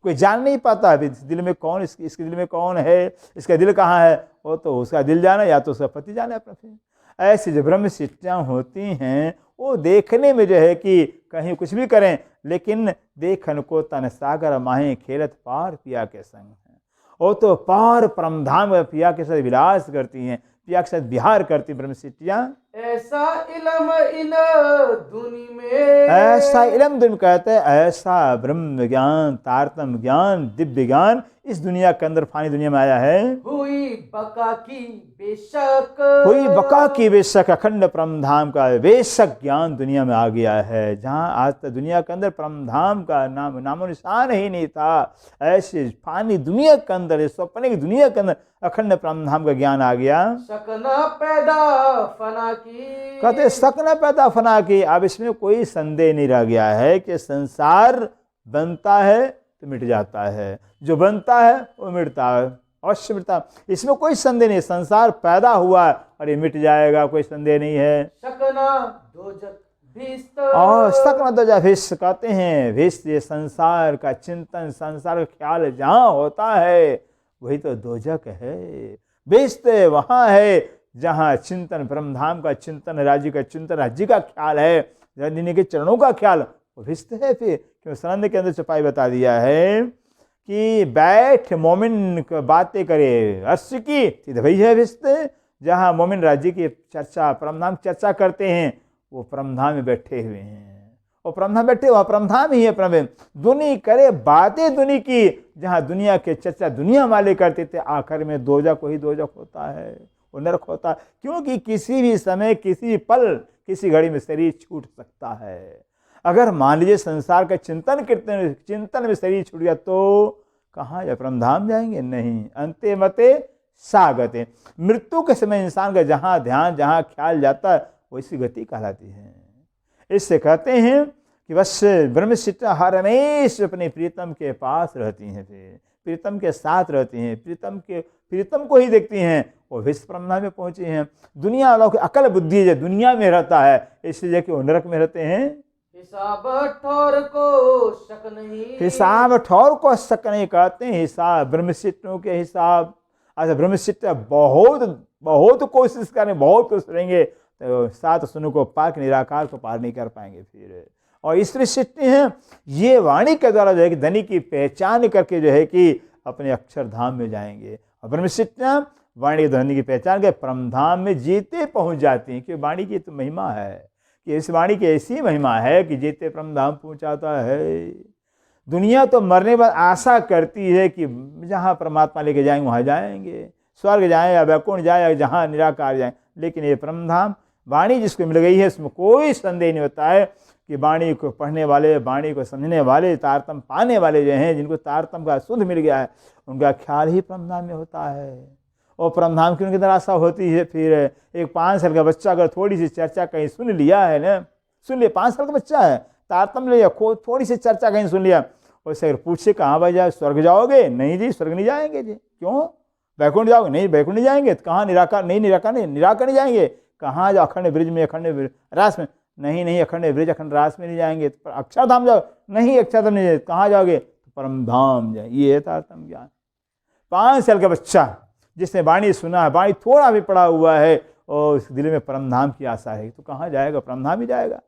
कोई जान नहीं पाता है दिल में कौन, इसके दिल में कौन है, इसका दिल कहाँ है, वो तो उसका दिल जाना या तो उसका पति जाना अपना। फिर ऐसी जो ब्रह्मचित्तियाँ होती हैं वो देखने में जो है कि कहीं कुछ भी करें, लेकिन देखन को तन सागर माहे खेलत पार पिया के संग है। वो तो पार परमधाम पिया के साथ विलास करती हैं, पिया के साथ विहार करती ब्रह्मचित्तियाँ। ऐसा इलम इन दुनि में, ऐसा इलम दुनिया कहते हैं, ऐसा ब्रह्म ज्ञान, तारतम ज्ञान, दिव्य ज्ञान इस दुनिया के अंदर, फानी दुनिया में आया है। हुई बका की बेशक, हुई बका की बेशक, अखंड परमधाम का बेशक ज्ञान दुनिया में आ गया है। जहाँ आज तक दुनिया के अंदर परमधाम का नामो निशान ही नहीं था, ऐसे फानी दुनिया के अंदर, स्वप्न की दुनिया के अंदर अखंड परमधाम का ज्ञान आ गया। शकना पैदा फना की, कहते सकना पैदा फना की। अब इसमें कोई संदेह नहीं रह गया है कि संसार बनता है तो मिट जाता है, जो बनता है वो मिटता है, अवश्य मिटता है। इसमें कोई संदेह नहीं, संसार पैदा हुआ और ये मिट जाएगा, कोई संदेह नहीं है। शकना दोजक भिस्त, और सकना दोजक भिस्त कहते हैं, भिस्त ये संसार का चिंतन, संसार का ख्याल जहाँ होता है वही तो दोजक है। भिस्त वहाँ है जहाँ चिंतन, ब्रह्मधाम का चिंतन, राज्य का चिंतन, राज्य का ख्याल है, जिन्हीं के चरणों का ख्याल, वो भिस्त है। फिर क्यों सनंद के अंदर चपाई बता दिया है कि बैठ मोमिन बातें करे अर्श की, सीधे वही है भिस्त। जहाँ मोमिन राज्य की चर्चा, परमधाम की चर्चा करते हैं, वो परमधाम में बैठे हुए हैं, वो परमधाम बैठे, वह परमधाम ही है। परम दुनी करे बातें दुनी की, जहाँ दुनिया के चर्चा दुनिया वाले करते थे, आखिर में दोजक वही दोजक होता है, वो नरक होता है। क्योंकि किसी भी समय, किसी भी पल, किसी घड़ी में शरीर छूट सकता है। अगर मान लीजिए संसार का चिंतन में शरीर छूट गया तो कहाँ या परमधाम जाएंगे? नहीं, अंते मते सागते। मृत्यु के समय इंसान का जहाँ ध्यान, जहाँ ख्याल जाता है वैसी गति कहलाती है। इससे कहते हैं कि बस ब्रह्मचित्तियाँ हर हमेश अपने प्रीतम के पास रहती हैं, फिर प्रीतम के साथ रहती हैं, प्रीतम को ही देखती हैं, वो विश्व परमधाम में पहुँची हैं। दुनिया वालों की अकल बुद्धि जो दुनिया में रहता है, इसलिए कि वो नरक में रहते हैं। हिसाब ठौर को शक नहीं, हिसाब ठौर को शक नहीं कहते हैं, हिसाब ब्रह्मचित्तियों के हिसाब। अच्छा, ब्रह्मचित्त बहुत कोशिश करें, बहुत कोशिश करेंगे तो सात सुनों को पार, निराकार को पार नहीं कर पाएंगे। फिर और ईश्वरी सृष्टि है, ये वाणी के द्वारा जो है कि धनी की पहचान करके जो है कि अपने अक्षरधाम में जाएंगे। और ब्रह्मचित्तियाँ वाणी धनी की पहचान के परमधाम में जीते पहुँच जाती हैं। क्योंकि वाणी की तो महिमा है कि इस वाणी की ऐसी महिमा है कि जीते परमधाम पहुँचाता है। दुनिया तो मरने बाद आशा करती है कि जहाँ परमात्मा लेके जाएंगे वहाँ जाएंगे, स्वर्ग जाएँ या वैकुंठ जाए या जहाँ निराकार जाएँ, लेकिन ये परमधाम वाणी जिसको मिल गई है, इसमें कोई संदेह नहीं होता है कि वाणी को पढ़ने वाले, वाणी को समझने वाले, तारतम पाने वाले जो हैं, जिनको तारतम का शुद्ध मिल गया है, उनका ख्याल ही परमधाम में होता है। और परमधाम की उनकी तरह आशा होती है। फिर एक 5 साल का बच्चा अगर थोड़ी सी चर्चा कहीं सुन लिया है ना, सुन लिया, 5 साल का बच्चा है, तारतम लिया, थोड़ी सी चर्चा कहीं सुन लिया, उससे अगर पूछे कहाँ भाई जाए, स्वर्ग जाओगे? नहीं जी, स्वर्ग नहीं जाएंगे जी। क्यों? बैकुंठ जाओगे? नहीं बैकुंठ नहीं जाएंगे। तो कहाँ निराकार? नहीं निराकार नहीं जाएंगे। कहाँ जाओ? अखंड ब्रिज में, अखंड रास में? नहीं अखंड ब्रिज अखंड रास में नहीं जाएंगे। तो अक्षरधाम जाओ? नहीं अक्षरधाम नहीं जाएंगे। कहाँ जाओगे? तो परम धाम जाए। ये है तारतम्य ज्ञान। 5 साल का बच्चा जिसने वाणी सुना है, वाणी थोड़ा भी पड़ा हुआ है और उस दिल में परम धाम की आशा है, तो कहाँ जाएगा? परम धाम ही जाएगा।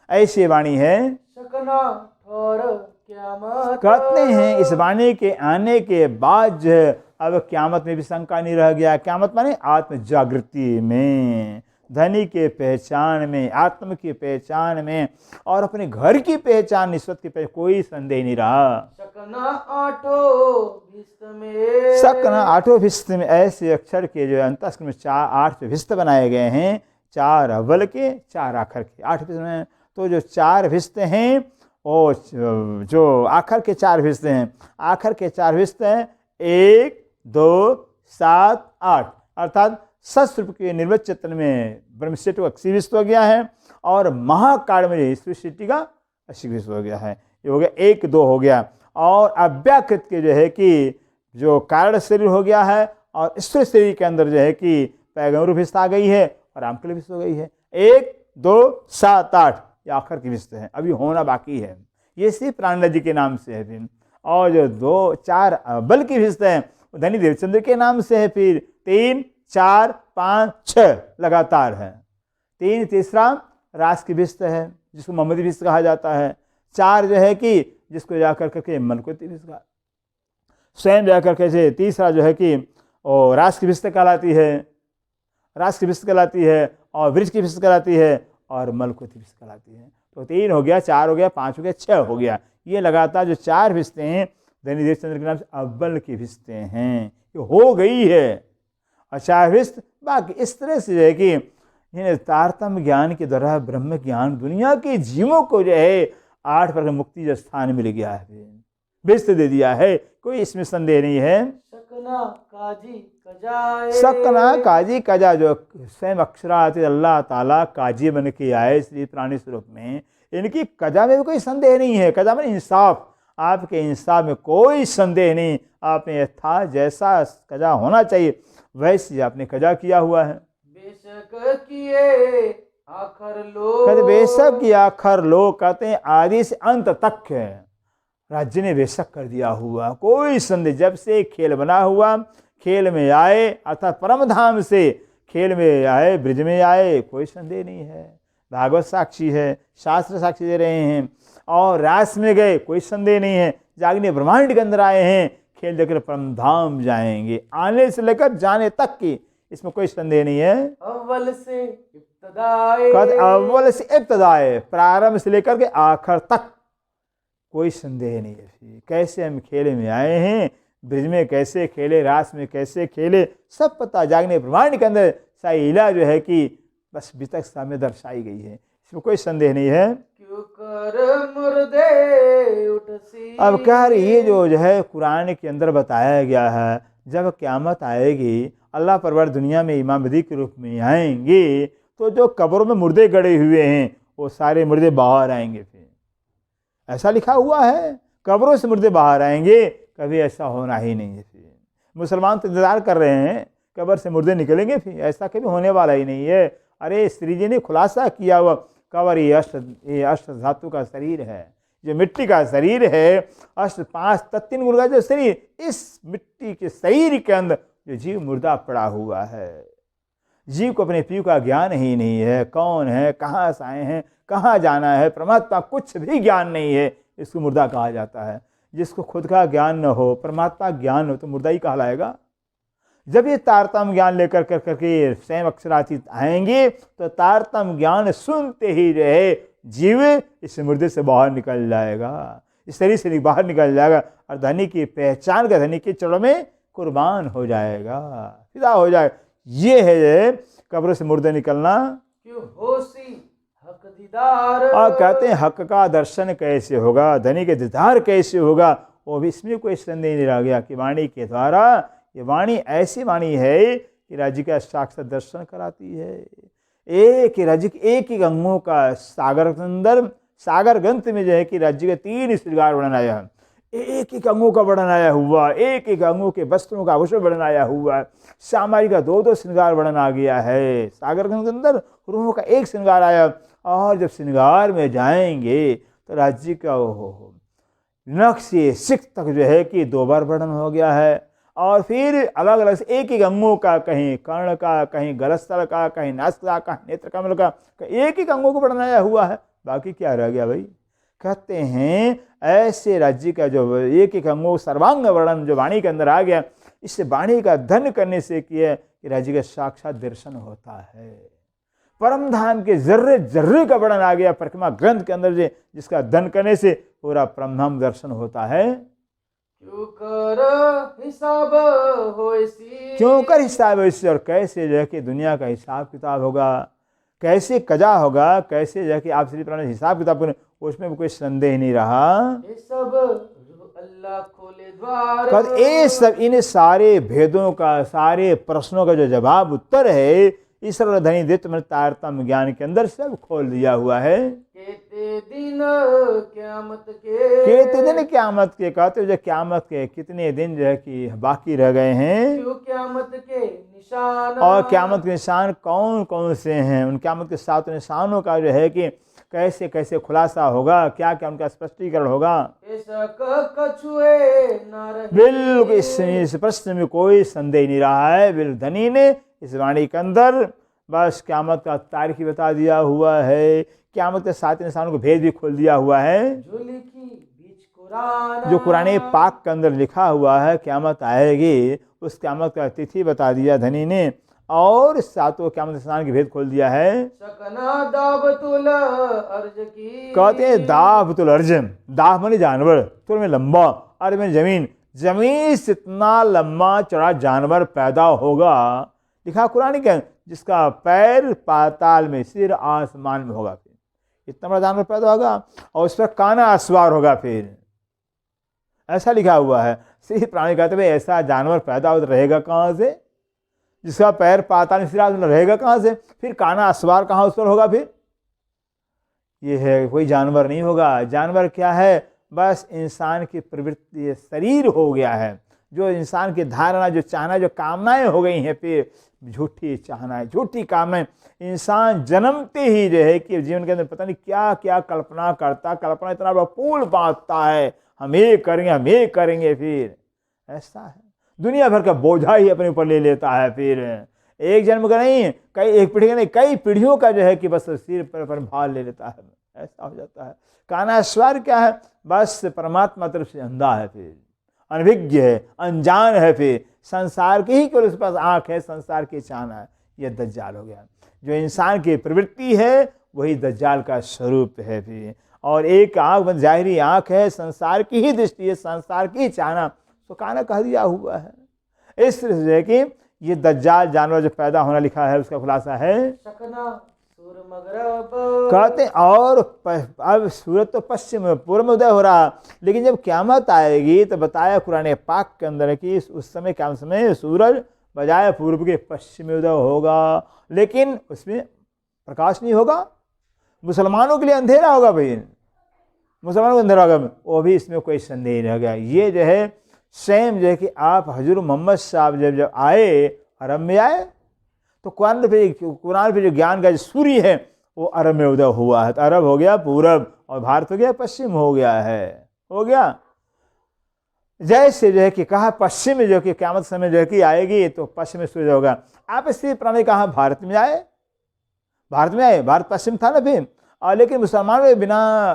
ऐसी वाणी है। सकना ठोर क़यामत। कहते हैं इस वाणी के आने के बाद जो है अब क़यामत में भी शंका नहीं रह गया। क़यामत माने आत्म जागृति में, धनी के पहचान में, आत्म की पहचान में और अपने घर की पहचान, ईश्वर की पहचान, कोई संदेह नहीं रहा। सकना आठों भिस्त में। सकना आठों भिस्त में, ऐसे अक्षर के जो अंतस्करण में 8 भिस्त बनाए गए हैं, 4 अव्वल के 4 आखर के, 8 भिस्त में। तो जो 4 भिस्त हैं और जो आखर के 4 भिस्त हैं, आखर के 4 भिस्त हैं 1 2 7 8, अर्थात सस्रूप के निर्वच चेतन में ब्रह्मशिष्टि का 80 हो गया है और महाकाल में ईश्वर सृष्टि का 80 हो गया है। ये हो गया 1 2 हो गया। और अव्याकृत के जो है कि जो कारण शरीर हो गया है और ईश्वर शरीर के अंदर जो है कि पैगंबर भिस्त आ गई है और रामकली भिस्त हो गई है। 1 2 7 8 ये आखिर की भिस्त है, अभी होना बाकी है। ये सिर्फ प्राणनाथ जी के नाम से है फिर। और जो 2 4 बल की भिस्त है धनी देवचंद्र के नाम से है। फिर 3 4 5 6 लगातार है। 3 तीसरा रास की भिस्त है जिसको मोहम्मदी भिस्त कहा जाता है। 4 जो है कि जिसको जाकर करके मलकुती भिस्त का स्वयं जाकर के तीसरा जो है कि रास की भिस्त कहलाती है, रास की भिस्त कहलाती है और वृक्ष की भिस्त कहलाती है और मलकुती भिस्त कहलाती है। तो 3 हो गया, 4 हो गया, 5 हो गया, 6 हो गया। ये लगातार जो 4 भिस्तें हैं धनी देवचंद्र के नाम से अव्वल की भिस्तें हैं, ये हो गई है। और 4 भिस्त बाकी इस तरह से जो है कि तारतम्य ज्ञान के द्वारा ब्रह्म ज्ञान दुनिया के जीवों को जो है 8 प्रकार मुक्ति जो स्थान मिल गया है, भिस्त दे दिया है, कोई इसमें संदेह नहीं है। सकना काजी कजाए। सकना काजी कजा, जो स्वयं अक्षरात अल्लाह ताला काजी बन के आए श्री प्राणी स्वरूप में, इनकी कजा में भी कोई संदेह नहीं है। कजा में इंसाफ, आपके इंसाफ में कोई संदेह नहीं। आपने यथा जैसा कजा होना चाहिए वैसे आपने कजा किया हुआ है। बेशक किए आखर लो। कहते बेशक की आखर लो, कहते हैं आदि से अंत तक है राज्य ने बेशक कर दिया हुआ, कोई संदेह। जब से खेल बना हुआ, खेल में आए अर्थात परम धाम से खेल में आए, ब्रिज में आए, कोई संदेह नहीं है। भागवत साक्षी है, शास्त्र साक्षी दे रहे हैं। और रास में गए, कोई संदेह नहीं है। जागने ब्रह्मांड के अंदर आए हैं, खेल देकर परम धाम जाएंगे, आने से लेकर जाने तक की, इसमें कोई संदेह नहीं है। अव्वल से इब्तदाए। अव्वल से इब्तदाए, प्रारंभ से लेकर के आखिर तक कोई संदेह नहीं है। कैसे हम खेले में आए हैं, ब्रिज में कैसे खेले, रास में कैसे खेले, सब पता जागने ब्रह्मांड के अंदर साइला जो है कि बस वितक सामने दर्शाई गई है, इसमें कोई संदेह नहीं है। क्यों कर मुर्दे उठसी। अब कह रही ये जो है कुरान के अंदर बताया गया है, जब क़यामत आएगी अल्लाह परवर दुनिया में इमाम महदी के रूप में आएंगे तो जो कब्रों में मुर्दे गड़े हुए हैं वो सारे मुर्दे बाहर आएंगे। फिर ऐसा लिखा हुआ है, कब्रों से मुर्दे बाहर आएंगे, कभी ऐसा होना ही नहीं है। फिर मुसलमान तो इंतजार कर रहे हैं कब्र से मुर्दे निकलेंगे, फिर ऐसा कभी होने वाला ही नहीं है। अरे श्री जी ने खुलासा किया हुआ, कब्र ये अष्ट धातु का शरीर है, जो मिट्टी का शरीर है, 5 3 गुण का जो शरीर, इस मिट्टी के शरीर के अंदर जो जीव मुर्दा पड़ा हुआ है, जीव को अपने पीव का ज्ञान ही नहीं है, कौन है, कहाँ से आए हैं, कहाँ जाना है, परमात्मा कुछ भी ज्ञान नहीं है, इसको मुर्दा कहा जाता है। जिसको खुद का ज्ञान न हो, परमात्मा ज्ञान हो, तो मुर्दा ही कहलाएगा। जब ये तारतम्य ज्ञान लेकर करके स्वयं अक्षरातीत आएंगे तो तारतम्य ज्ञान सुनते ही रहे जीव इस मुर्दे से बाहर निकल जाएगा, इस शरीर से बाहर निकल जाएगा और धनी की पहचान का धनी के चरणों में कुर्बान हो जाएगा, फिदा हो जाएगा। ये है कब्र से मुर्दे निकलना। क्यों होसी हक दीदार। और कहते हैं हक का दर्शन कैसे होगा, धनी के दीदार कैसे होगा, वो भी इसमें कोई संदेह नहीं रह गया कि वाणी के द्वारा, ये वाणी ऐसी वाणी है कि राज्य का साक्षात दर्शन कराती है। एक ही राज्य के एक ही अंगों का सागर के अंदर, सागर ग्रंथ में जो है कि राज्य के 3 श्रृंगार वर्णन आया है। एक एक अंगों का वर्णन आया हुआ, एक एक अंगों के वस्त्रों का आभूषण वर्णन आया हुआ है। सामारी का दो दो श्रृंगार वर्णन आ गया है। सागर के अंदर रूहों का एक श्रृंगार आया, और जब श्रृंगार में जाएंगे तो राज्य का नख से सिख तक जो है कि दो बार वर्णन हो गया है। और फिर अलग अलग से एक एक अंगों का, कहीं कर्ण का, कहीं गलस्थल का, कहीं नासिका का, नेत्र कमल का, एक एक अंगों को वर्णन आया हुआ है। बाकी क्या रह गया भाई? कहते हैं ऐसे राज्य का जो एक एक अंगों सर्वांग वर्णन जो वाणी के अंदर आ गया, इससे वाणी का धन करने से किया कि राज्य का साक्षात दर्शन होता है। परम धाम के जर्रे जर्रे का वर्णन आ गया परिक्रमा ग्रंथ के अंदर, जिसका धन करने से पूरा परम धाम दर्शन होता है। क्यों कर हिसाब हो इससे, और कैसे जो है कि दुनिया का हिसाब किताब होगा, कैसे कजा होगा, कैसे जो है कि आप श्री प्राण हिसाब किताब करें, उसमें भी कोई संदेह नहीं रहा। ये सब अल्लाह खोले द्वार, कद ये सब इन सारे भेदों का, सारे प्रश्नों का जो जवाब उत्तर है, ईश्वर धनी दित्य में तारतम्य ज्ञान के अंदर सब खोल दिया हुआ है। केते दिन क्यामत के कहते हो, जो क्यामत के कितने दिन जो है कि बाकी रह गए हैं, क्यों क्यामत के निशान, और क्यामत के निशान कौन कौन से हैं, उन क्यामत के 7 निशानों का जो है कि कैसे कैसे खुलासा होगा, क्या क्या उनका स्पष्टीकरण होगा। बिल्कुल इस प्रश्न में कोई संदेह नहीं रहा है। बिल्कुल धनी ने इस वाणी के अंदर बस क्यामत का तारीख बता दिया हुआ है, क्यामत के 7 निशानों को भेद भी खोल दिया हुआ है। जो कुरान पाक के अंदर लिखा हुआ है क्यामत आएगी, उस क्यामत का तिथि बता दिया धनी ने, और 7 क्यामत निशान के भेद खोल दिया है। कहते हैं दाबतुल अर्ज, दाब माने जानवर, तुल में लंबा, अर्ज में जमीन, जमीन से इतना लंबा चौड़ा जानवर पैदा होगा, लिखा कुरान के, जिसका पैर पाताल में, सिर आसमान में होगा। फिर इतना बड़ा जानवर पैदा होगा, और उस पर काना असवार होगा। फिर ऐसा लिखा हुआ है। श्री प्राणी कहते हैं ऐसा जानवर पैदा हो रहेगा कहाँ से, जिसका पैर पाताल में, सिर आसमान रहेगा कहाँ से, फिर काना असवार कहाँ उस पर होगा। फिर ये है, कोई जानवर नहीं होगा। जानवर क्या है? बस इंसान की प्रवृत्ति, शरीर हो गया है, जो इंसान की धारणा, जो चाहना, जो कामनाएं हो गई हैं, फिर झूठी चाहनाएं, झूठी कामनाएं। इंसान जन्मते ही जो है कि जीवन के अंदर पता नहीं क्या क्या कल्पना करता, कल्पना इतना बड़ा पूल बांधता है, हम ये करेंगे, हम ये करेंगे। फिर ऐसा है, दुनिया भर का बोझा ही अपने ऊपर ले लेता है। फिर एक जन्म का नहीं, कई एक पीढ़ी का नहीं, कई पीढ़ियों का जो है कि बस सिर पर भार ले लेता है। ऐसा हो जाता है। कानास्वार क्या है? बस परमात्मा तरफ से अंधा है, फिर अनभिज्ञ है, अनजान है, फिर संसार की ही केवल उसके पास आँख है, संसार की चाहना है। यह दज्जाल हो गया। जो इंसान की प्रवृत्ति है वही दज्जाल का स्वरूप है। फिर और एक आँख जाहिरी आँख है, संसार की ही दृष्टि है, संसार की ही चाहना, तो काना कह दिया हुआ है। इस तरह से कि ये दज्जाल जानवर जो पैदा होना लिखा है, उसका खुलासा है कहते। और अब सूरज तो पश्चिम पूर्व में उदय हो रहा, लेकिन जब क़यामत आएगी तो बताया कुरान पाक के अंदर कि उस समय क्या समय सूरज बजाय पूर्व के पश्चिम में उदय होगा, लेकिन उसमें प्रकाश नहीं होगा। मुसलमानों के लिए अंधेरा होगा भाई, मुसलमानों को अंधेरा होगा, वो भी इसमें कोई संदेह नहीं रहेगा। ये जो है सेम जो है कि आप हजूर मोहम्मद साहब जब आए, अरब में आए, तो कुरान पे जो ज्ञान का जो सूर्य है वो अरब में उदय हुआ है। तो अरब हो गया पूरब, और भारत हो गया पश्चिम हो गया है, हो गया। जैसे जो है कि कहा पश्चिम में जो कि क़यामत समय जो है कि आएगी तो पश्चिम में सूर्य होगा। आप इसी प्राणी कहा भारत में आए, भारत में आए, भारत पश्चिम था ना फिर, और लेकिन मुसलमानों के बिना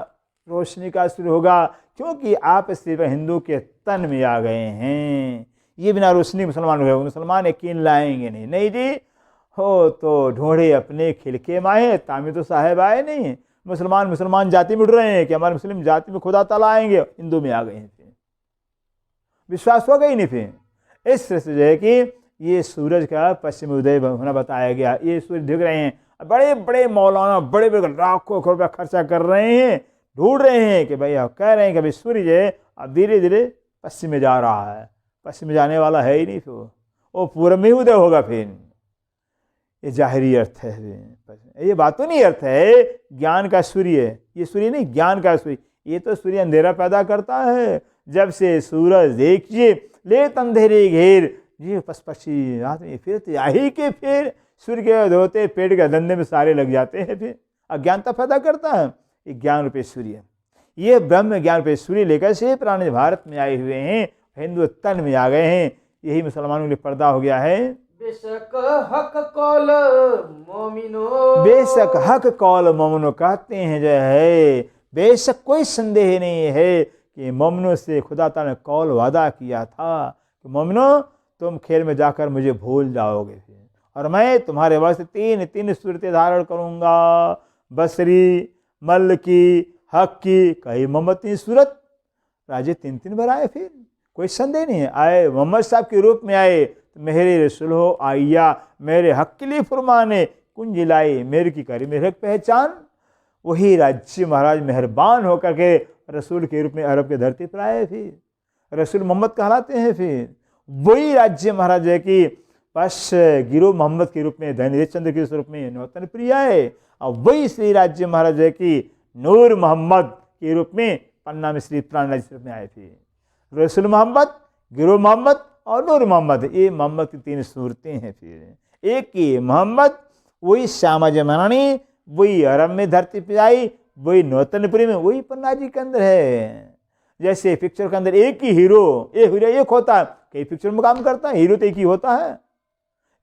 रोशनी का सूर्य होगा, क्योंकि आप सिर्फ हिंदू के तन में आ गए हैं। ये बिना रोशनी मुसलमान हो, मुसलमान यकीन लाएंगे नहीं। नहीं जी, हो तो ढूंढे अपने खिलके माए, तामी तो साहेब आए नहीं। मुसलमान जाति में उड़ रहे हैं कि हमारे मुस्लिम जाति में खुदा ताला आएंगे, हिंदू में आ गए हैं। फिर विश्वास हो गई नहीं। फिर इस तरह से जो है कि ये सूरज का पश्चिम उदय होना बताया गया। ये सूरज दिख रहे हैं, बड़े बड़े मौलाना बड़े बड़े लाखों रुपया खर्चा कर रहे हैं, ढूंढ रहे हैं कि भाई, कह रहे हैं कि भाई सूर्य अब धीरे धीरे पश्चिम में जा रहा है, पश्चिम में जाने वाला है ही नहीं, फिर वो पूर्व में उदय होगा। फिर ये जाहिरी अर्थ है, ये बात तो नहीं अर्थ है ज्ञान का सूर्य, ये सूर्य नहीं ज्ञान का सूर्य। ये तो सूर्य अंधेरा पैदा करता है, जब से सूरज देखिए ले अंधेरे घेर, ये पशपक्षी रात में फिरते आई के फिर सूर्य के धोते पेट के धंधे में सारे लग जाते हैं। फिर अज्ञानता पैदा करता है। ये ज्ञान रूपी सूर्य, ये ब्रह्म ज्ञान रूपी सूर्य लेकर से प्राणी भारत में आए हुए हैं, हिंदू तन में आ गए हैं। यही मुसलमानों के लिए पर्दा हो गया है। बेशक हक कौल मोमिनो, बेशक हक कौल मोमिनो कहते हैं जो है, बेशक कोई संदेह नहीं है कि मोमिनों से खुदा ताला ने कौल वादा किया था कि मोमिनो तुम खेल में जाकर मुझे भूल जाओगे फिर, और मैं तुम्हारे वास्ते तीन तीन सूरतें धारण करूंगा, बसरी, मल की, हक की, कही मोहम्मद तीन सूरत। राजे तीन तीन बार आए, फिर कोई संदेह नहीं है। आए मोहम्मद साहब के रूप में आए तो मेरे रसूल हो आइया, मेरे हक के लिए फरमाने कुंज लाई, मेरे की करी मेरे हक पहचान। वही राज्य महाराज मेहरबान होकर के रसूल के रूप में अरब की धरती पर आए, फिर रसूल मोहम्मद कहलाते हैं। फिर वही राज्य महाराज है कि पश गिरो मोहम्मद के रूप में धनदेव चंद्र के रूप में नौतन प्रिय है, और वही श्री राज्य महाराज है कि नूर मोहम्मद के रूप में पन्ना में श्री प्राण रूप में आए थे। रसूल मोहम्मद, गिरो मोहम्मद और नूर मोहम्मद, ये मोहम्मद की तीन सूरतें हैं। फिर एक ही मोहम्मद, वही श्यामा जमानी, वही अरब में धरती पे आई, वही नौतनपुरी में, वही पन्ना जी के अंदर है। जैसे पिक्चर के अंदर एक ही हीरो, एक होता है, कई पिक्चर में काम करता है, हीरो तो एक ही होता है,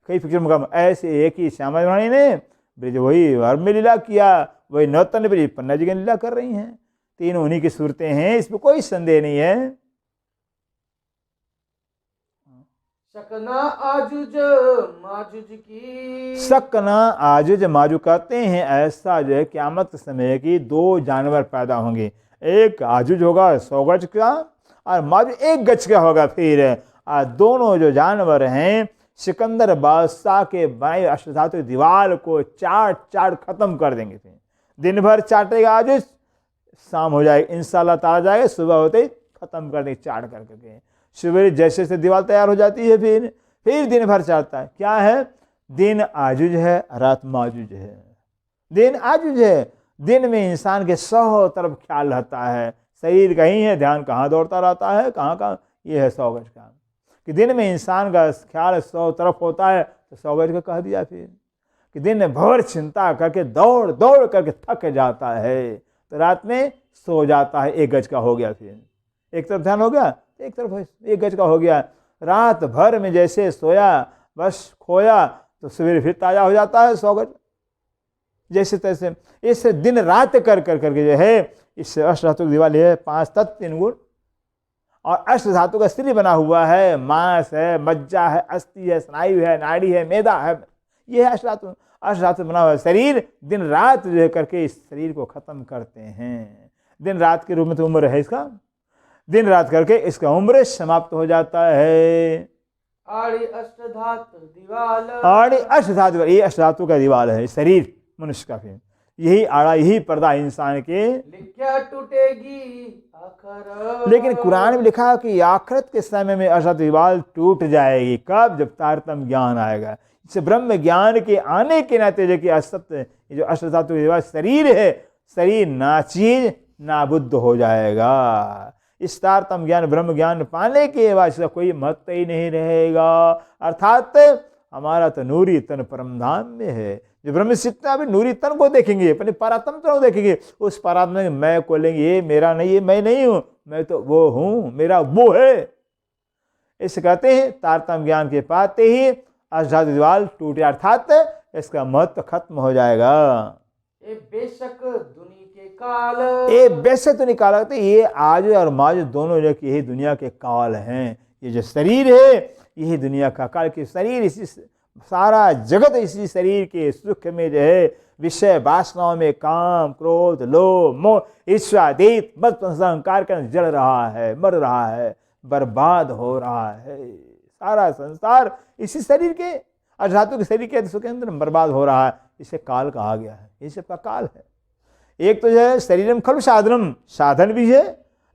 कई पिक्चर में काम। ऐसे एक ही श्यामा जमानी ने ब्रिज वही अरब में लीला किया, वही नौतनपुरी पन्ना जी की लीला कर रही हैं। तीनों उन्हीं की सूरतें हैं, इसमें कोई संदेह नहीं है। शकना आजुज माजुज की, सकना आजुज माजू कहते हैं ऐसा जो है क़यामत समय की दो जानवर पैदा होंगे, एक आजुज होगा 100 गज का और माजू 1 गज का होगा। फिर दोनों जो जानवर हैं सिकंदर बादशाह के बनाए अष्टधातु दीवार को चाट चाट खत्म कर देंगे। फिर दिन भर चाटेगा आजुज, शाम हो जाएगी इंशाल्लाह ताला जाएगा, सुबह होते ही खत्म कर देंगे चाट करके। सुबह जैसे से दीवार तैयार हो जाती है, फिर दिन भर चाटता है। क्या है? दिन आजुज है, रात माजुज है। दिन आजुज है, दिन में इंसान के 100 तरफ ख्याल रहता है, शरीर कहीं है, ध्यान कहाँ दौड़ता रहता है, कहाँ ये है 100 गज का। कि दिन में इंसान का ख्याल 100 तरफ होता है तो 100 गज का कह दिया। फिर कि दिन भर चिंता करके दौड़ दौड़ करके थक जाता है तो रात में सो जाता है, 1 गज का हो गया। फिर एक तरफ ध्यान हो गया, एक तरफ 1 गज का हो गया। रात भर में जैसे सोया बस खोया तो सवेरे फिर ताज़ा हो जाता है 100 गज। जैसे तैसे इस दिन रात कर करके जो है इस अष्टधातु की दीवार है 5 तत्व 3 गुण, और अष्टधातु का शरीर बना हुआ है, मांस है, मज्जा है, अस्थि है, स्नायु है, नाड़ी है, मैदा है। ये है अष्टधातु बना हुआ शरीर। दिन रात जो है करके इस शरीर को खत्म करते हैं। दिन रात के रूप में तो उम्र है इसका, दिन रात करके इसका उम्र समाप्त हो जाता है। आड़ी अष्टधातु दीवाल, आड़ी अष्टधातु, ये अष्टधातु का दीवाल है शरीर मनुष्य का। फिर यही आड़ा, यही पर्दा इंसान के। लिखा टूटेगी आखिर, लेकिन कुरान में लिखा है कि आखिरत के समय में अष्टधातु दीवाल टूट जाएगी। कब? जब तारतम्य ज्ञान आएगा। इससे ब्रह्म ज्ञान के आने के नाते जो कि असत्य जो अष्टधातु दीवाल शरीर है, शरीर नाचीज नाबुद्ध हो जाएगा। इस तारतम्य ज्ञान ब्रह्म ज्ञान पाने के बाद इसका कोई महत्व ही नहीं रहेगा। अर्थात हमारा तो नूरी तन परम धाम में है। जो ब्रह्म सिद्ध अभी नूरी तन को देखेंगे, अपने परात्म को देखेंगे, उस परात्म में मैं को लेंगे, ये मेरा नहीं, ये मैं नहीं हूँ, मैं तो वो हूँ, मेरा वो है। इसे कहते हैं तारतम्य ज्ञान के पाते ही अष्टधातु दीवाल टूटे, अर्थात इसका महत्व खत्म हो जाएगा। ए बेशक दुनिया के काल, ये बेशक तो निकाला करते, ये आज और माज दोनों जो कि यही दुनिया के काल हैं। ये जो शरीर है यही दुनिया का काल के शरीर, इसी सारा जगत इसी शरीर के सुख में जो है विषय वासनाओं में काम क्रोध लोभ मोह ईर्ष्यादित मत अहंकार का जल रहा है, मर रहा है, बर्बाद हो रहा है। सारा संसार इसी शरीर के अष्टधातु के शरीर के सुख के अंदर बर्बाद हो रहा है। इसे काल कहा गया है, ये सबका काल है। एक तो जो है शरीरम खलु साधनम, साधन भी है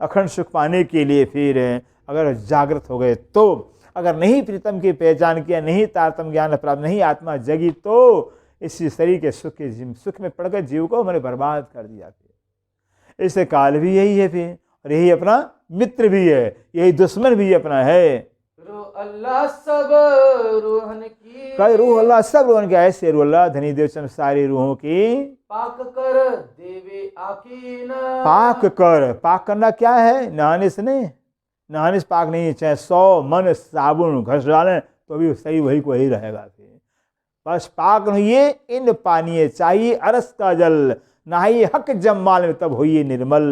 अखंड सुख पाने के लिए। फिर अगर जागृत हो गए तो, अगर नहीं प्रीतम की पहचान किया, नहीं तारतम ज्ञान प्राप्त, नहीं आत्मा जगी, तो इसी शरीर के सुख में पड़कर जीव को मैंने बर्बाद कर दिया। फिर इससे काल भी यही है। फिर और यही अपना मित्र भी है, यही दुश्मन भी अपना है। रूह अल्लाह सब रूहन की, कई रूह अल्लाह सब रूहन के, ऐसे रूह अल्लाह धनी देव चंद सारी रूहों की पाक कर देवे आकीन। पाक कर, पाक करना क्या है? नहाने से नहीं, नहाने से पाक नहीं, चाहे 100 मन साबुन घस डालें तो भी सही वही को वही रहेगा। फिर बस पाक होइए इन पानी चाहिए अरस का जल, नहाइए हक जम्माल में तब होइए निर्मल।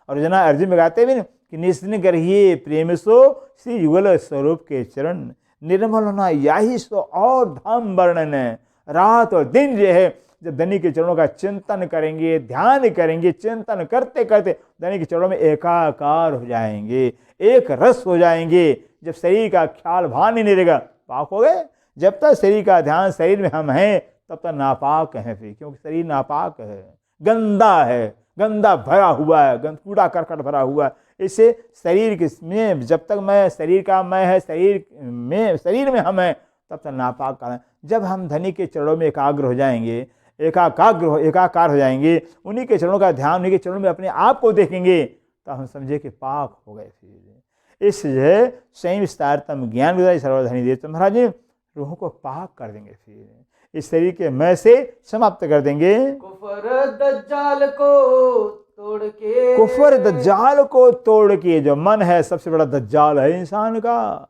और जना अर्जुन में गाते भी ना कि निस्न करिए प्रेम सो श्री युगल स्वरूप के चरण, निर्मल होना यही सो और धाम वर्णन है। रात और दिन जो है जब धनी के चरणों का चिंतन करेंगे, ध्यान करेंगे, चिंतन करते करते धनी के चरणों में एकाकार हो जाएंगे, एक रस हो जाएंगे। जब शरीर का ख्याल भान नहीं रहेगा, पाक हो गए। जब तक शरीर का ध्यान शरीर में हम हैं तब तक नापाक हैं फिर, क्योंकि शरीर नापाक है, गंदा है, गंदा भरा हुआ है, कूड़ा करकट भरा हुआ है। इससे शरीर में जब तक मैं शरीर का मैं है, शरीर में हम हैं तब तक नापाक है। जब हम धनी के चरणों में एकाग्र हो जाएंगे, एकाकार हो जाएंगे, उन्हीं के चरणों का ध्यान, उन्हीं के चरणों में अपने आप को देखेंगे तो हम समझे कि पाक हो गए। फिर इस जो है स्वयं विस्तारतम ज्ञान विदाई सर्वधनी देव महाराज जी रूहों को पाक कर देंगे, फिर इस शरीर के मैं से समाप्त कर देंगे। कुफर दज्जाल को तोड़ के, कुफर दज्जाल को तोड़ के, जो मन है सबसे बड़ा दज्जाल है इंसान का,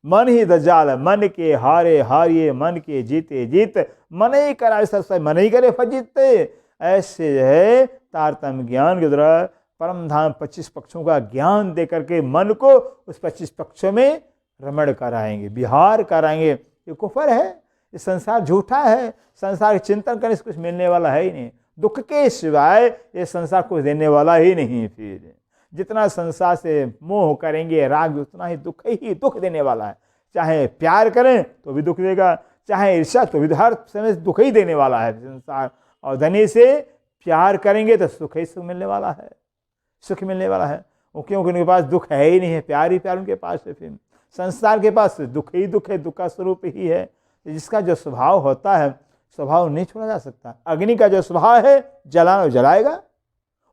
मन ही दज्जाल है। मन के हारे हारिए, मन के जीते जीत, मन ही कराए सबसे, मन ही करे फजीते। ऐसे जो है तारतम्य ज्ञान के द्वारा परम धाम 25 पक्षों का ज्ञान दे करके मन को उस 25 पक्षों में रमण कराएंगे, विहार कराएंगे। ये कुफर है, ये संसार झूठा है, संसार के चिंतन करने से कुछ मिलने वाला है ही नहीं, दुख के सिवाय ये संसार कुछ देने वाला ही नहीं। फिर जितना संसार से मोह करेंगे राग, उतना ही दुख देने वाला है। चाहे प्यार करें तो भी दुख देगा, चाहे ईर्ष्या तो भी, हर समय दुख ही देने वाला है संसार। और धनी से प्यार करेंगे तो सुख ही सुख मिलने वाला है, सुख मिलने वाला है। वो क्योंकि उनके पास दुख है ही नहीं है, प्यार ही प्यार उनके पास है। फिर संसार के पास दुख ही दुख है, दुख का स्वरूप ही है। जिसका जो स्वभाव होता है, स्वभाव नहीं छोड़ा जा सकता। अग्नि का जो स्वभाव है जलाना, जलाएगा,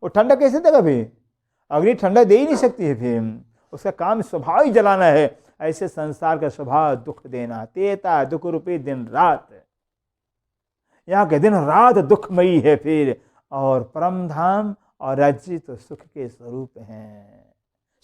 वो ठंडा कैसे देगा? फिर अग्नि ठंडा दे ही नहीं सकती है, फिर उसका काम स्वभाव ही जलाना है। ऐसे संसार का स्वभाव दुख देना, तेता दुख रूपी दिन रात, यहाँ के दिन रात दुखमयी है। फिर और परम धाम और राज्य तो सुख के स्वरूप हैं,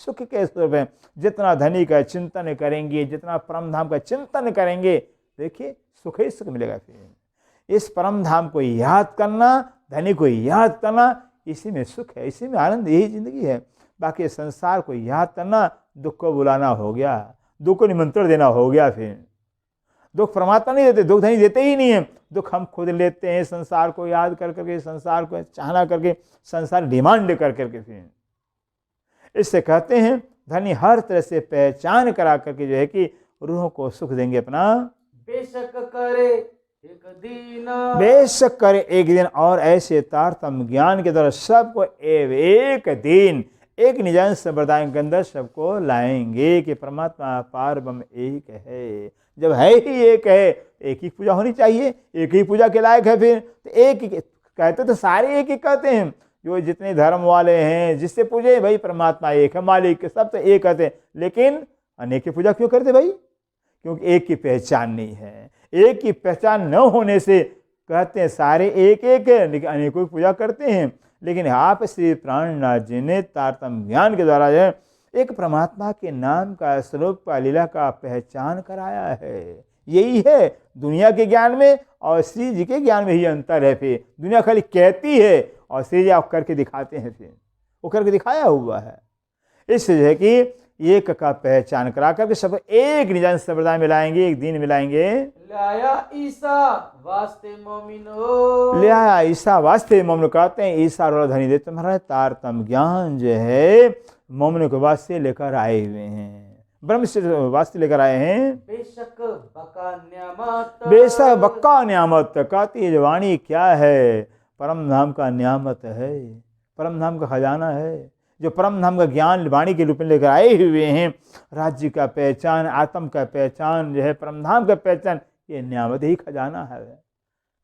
सुख के स्वरूप हैं। जितना धनी का चिंतन करेंगे, जितना परम धाम का चिंतन करेंगे, देखिए सुख ही सुख मिलेगा। फिर इस परम धाम को याद करना, धनी को याद करना, इसी में सुख है, इसी में आनंद, यही जिंदगी है। बाकी संसार को याद करना दुख को बुलाना हो गया, दुख को निमंत्रण देना हो गया। फिर दुख परमात्मा नहीं देते, दुख धनी देते ही नहीं है, दुख हम खुद लेते हैं संसार को याद कर करके, संसार को चाहना करके, संसार डिमांड कर करके। फिर इससे कहते हैं धनी हर तरह से पहचान करा करके जो है कि रूह को सुख देंगे अपना। बेशक करे एक दिन, बेशक करे एक दिन, और ऐसे तारतम्य ज्ञान के द्वारा सबको एक दिन एक निजान संप्रदाय के अंदर सबको लाएंगे कि परमात्मा पार ब्रह्म एक है। जब है ही एक है, एक ही पूजा होनी चाहिए, एक ही पूजा के लायक है। फिर तो एक ही कहते तो सारे एक ही कहते हैं, जो जितने धर्म वाले हैं, जिससे पूजे भाई परमात्मा एक है, मालिक सब तो एक कहते हैं, लेकिन अनेक की पूजा क्यों करते भाई? क्योंकि एक की पहचान नहीं है। एक की पहचान न होने से कहते हैं सारे एक एक है, लेकिन अनेकों की पूजा करते हैं। लेकिन आप श्री प्राणनाथ जी ने तारतम्य ज्ञान के द्वारा जो एक परमात्मा के नाम का, स्वरूप का, लीला का पहचान कराया है। यही है दुनिया के ज्ञान में और श्री जी के ज्ञान में ही अंतर है। फिर दुनिया खाली कहती है और श्री जी आप करके दिखाते हैं, फिर वो करके दिखाया हुआ है। इससे जो है कि एक का पहचान करा करके सब एक निजान संप्रदाय में लाएंगे, एक दिन मिलाएंगे। लाया ईसा वास्ते मोमिनो, ले आया ईसा वास्ते मोमिनो, कहते हैं ईसा और धनी देव तुम्हारा तारतम्य ज्ञान जो है मोमिनो के वास्ते लेकर आए हुए हैं, ब्रह्म से वास्ते लेकर आए हैं। बेशक बका न्यामत, बेशक बक्का न्यामत, कहती है वाणी क्या है? परम धाम का न्यामत है, परम धाम का खजाना है, जो परम धाम का ज्ञान वाणी के रूप में लेकर आए हुए हैं। राज्य का पहचान, आत्म का पहचान जो है, परम धाम का पहचान, ये न्यामत ही खजाना है,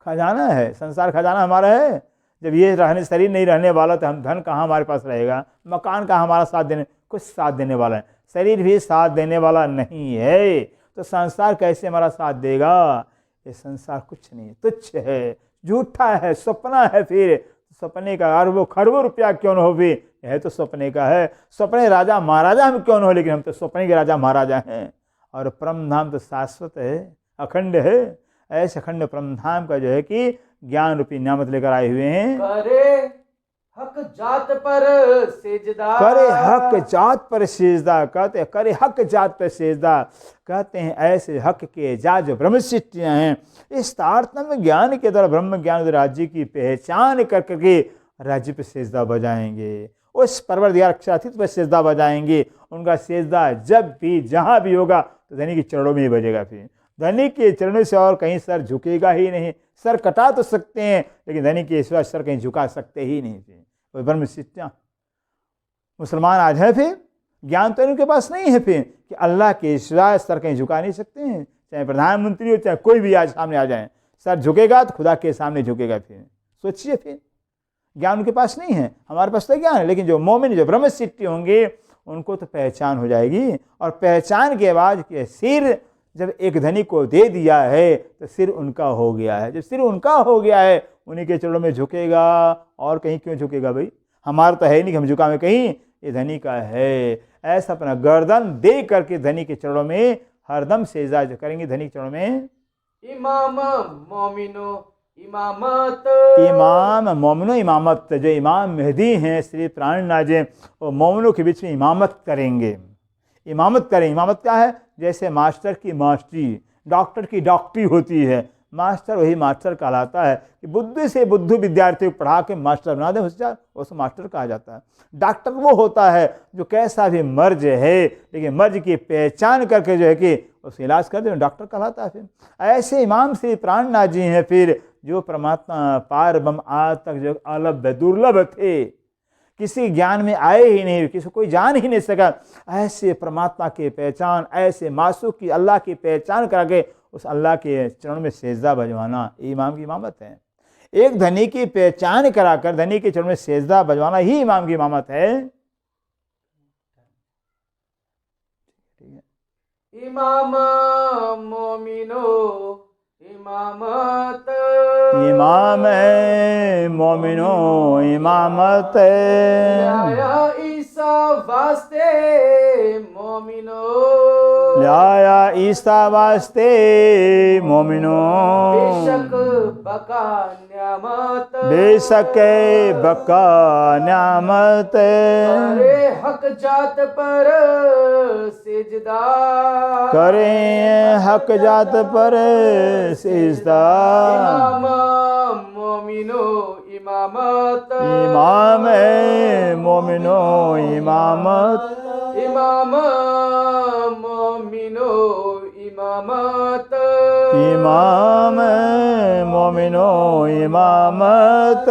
खजाना है। संसार खजाना हमारा है, जब ये रहने शरीर नहीं रहने वाला तो हम धन कहाँ हमारे पास रहेगा, मकान कहाँ हमारा साथ देने, कुछ साथ देने वाला है, शरीर भी साथ देने वाला नहीं है, तो संसार कैसे हमारा साथ देगा। ये संसार कुछ नहीं, तुच्छ है, झूठा है, सपना है। फिर सपने का अरबों खरबों रुपया क्यों न हो भी, यह तो सपने का है। सपने राजा महाराजा हम क्यों न हो, लेकिन हम तो सपने के राजा महाराजा हैं। और परम धाम तो शाश्वत है, अखंड है। ऐसे अखंड परम धाम का जो है कि ज्ञान रूपी नियामत लेकर आए हुए हैं। करे हक जात पर सेजदा, करे हक जात पर सेजदा, कहते करे हक जात पर सेजदा, कहते हैं ऐसे हक के जात जो ब्रह्म सृष्टियाँ हैं, इस तारतम्य ज्ञान के द्वारा ब्रह्म ज्ञान राज्य की पहचान कर करके राज्य पर सेजदा बजाएंगे, उस परवरदिगार अक्षरातीत पर सेजदा बजाएंगे। उनका सेजदा जब भी जहाँ भी होगा तो धनी के चरणों में ही बजेगा। फिर धनी के चरणों से और कहीं सर झुकेगा ही नहीं। सर कटा तो सकते हैं लेकिन धनी के सिवा सर कहीं झुका सकते ही नहीं। फिर ब्रह्म सृष्टियाँ मुसलमान आज है, फिर ज्ञान तो इनके पास नहीं है फिर कि अल्लाह के सिवा सर कहीं झुका नहीं सकते हैं। चाहे प्रधानमंत्री हो चाहे कोई भी आज सामने आ जाए, सर झुकेगा तो खुदा के सामने झुकेगा। फिर सोचिए, फिर ज्ञान उनके पास नहीं है, हमारे पास तो ज्ञान है। लेकिन जो मोमिन जो ब्रह्म सृष्टि होंगे उनको तो पहचान हो जाएगी। और पहचान के बाद के सिर जब एक धनी को दे दिया है तो सिर उनका हो गया है। जब सिर उनका हो गया है उन्हीं के चरणों में झुकेगा, और कहीं क्यों झुकेगा भाई। हमारा तो है नहीं कि हम झुकावे कहीं, ये धनी का है। ऐसा अपना गर्दन दे करके धनी के चरणों में हरदम सेजदा जो करेंगे, धनी के चरणों में। इमाम मोमिनो इमामत, इमाम मोमिनो इमामत, जो इमाम मेहदी हैं श्री प्राणनाथ जी, वो मोमिनों के बीच में इमामत करेंगे। इमामत करें, इमामत क्या है, जैसे मास्टर की मास्टरी, डॉक्टर की डॉक्टरी होती है, मास्टर वही मास्टर कहलाता है कि बुद्धि से बुद्धू विद्यार्थी को पढ़ा के मास्टर बना दे होशियार, उसको मास्टर कहा जाता है। डॉक्टर वो होता है जो कैसा भी मर्ज है लेकिन मर्ज की पहचान करके जो है कि उसका इलाज कर दे, डॉक्टर कहलाता है। फिर ऐसे इमाम श्री प्राणनाथ जी हैं फिर जो परमात्मा पार ब्रह्म आज तक जो अलभ्य दुर्लभ थे, किसी ज्ञान में आए ही नहीं, किसी कोई जान ही नहीं सका, ऐसे परमात्मा की पहचान, ऐसे मासूक की अल्लाह की पहचान करके उस अल्लाह के चरणों में सेजदा बजवाना इमाम की इमामत है। एक धनी की पहचान कराकर धनी के चरणों में सेजदा बजवाना ही इमाम की इमामत है। इमाम मोमिनो इमामत, इमाम है मोमिनो इमामत लाया ईसा वास्ते मोमिनो, लाया ईसा वास्ते मोमिनो, बेशक बका न्यामत, बेशक बका न्यामत, करे हक जात पर सेजदा, करे हक जात पर सेजदा। इमाम मोमिनो इमामत, इमाम है मोमिनो इमामत, इमाम मोमिनो इमामत, इमाम है मोमिनो इमामत।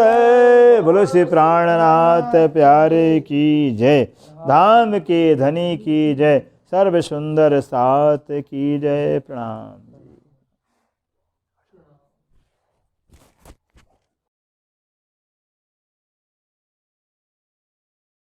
बोलो श्री प्राणनाथ प्यारे की जय, धाम के धनी की जय, सर्व सुंदर साथ की जय। प्रणाम।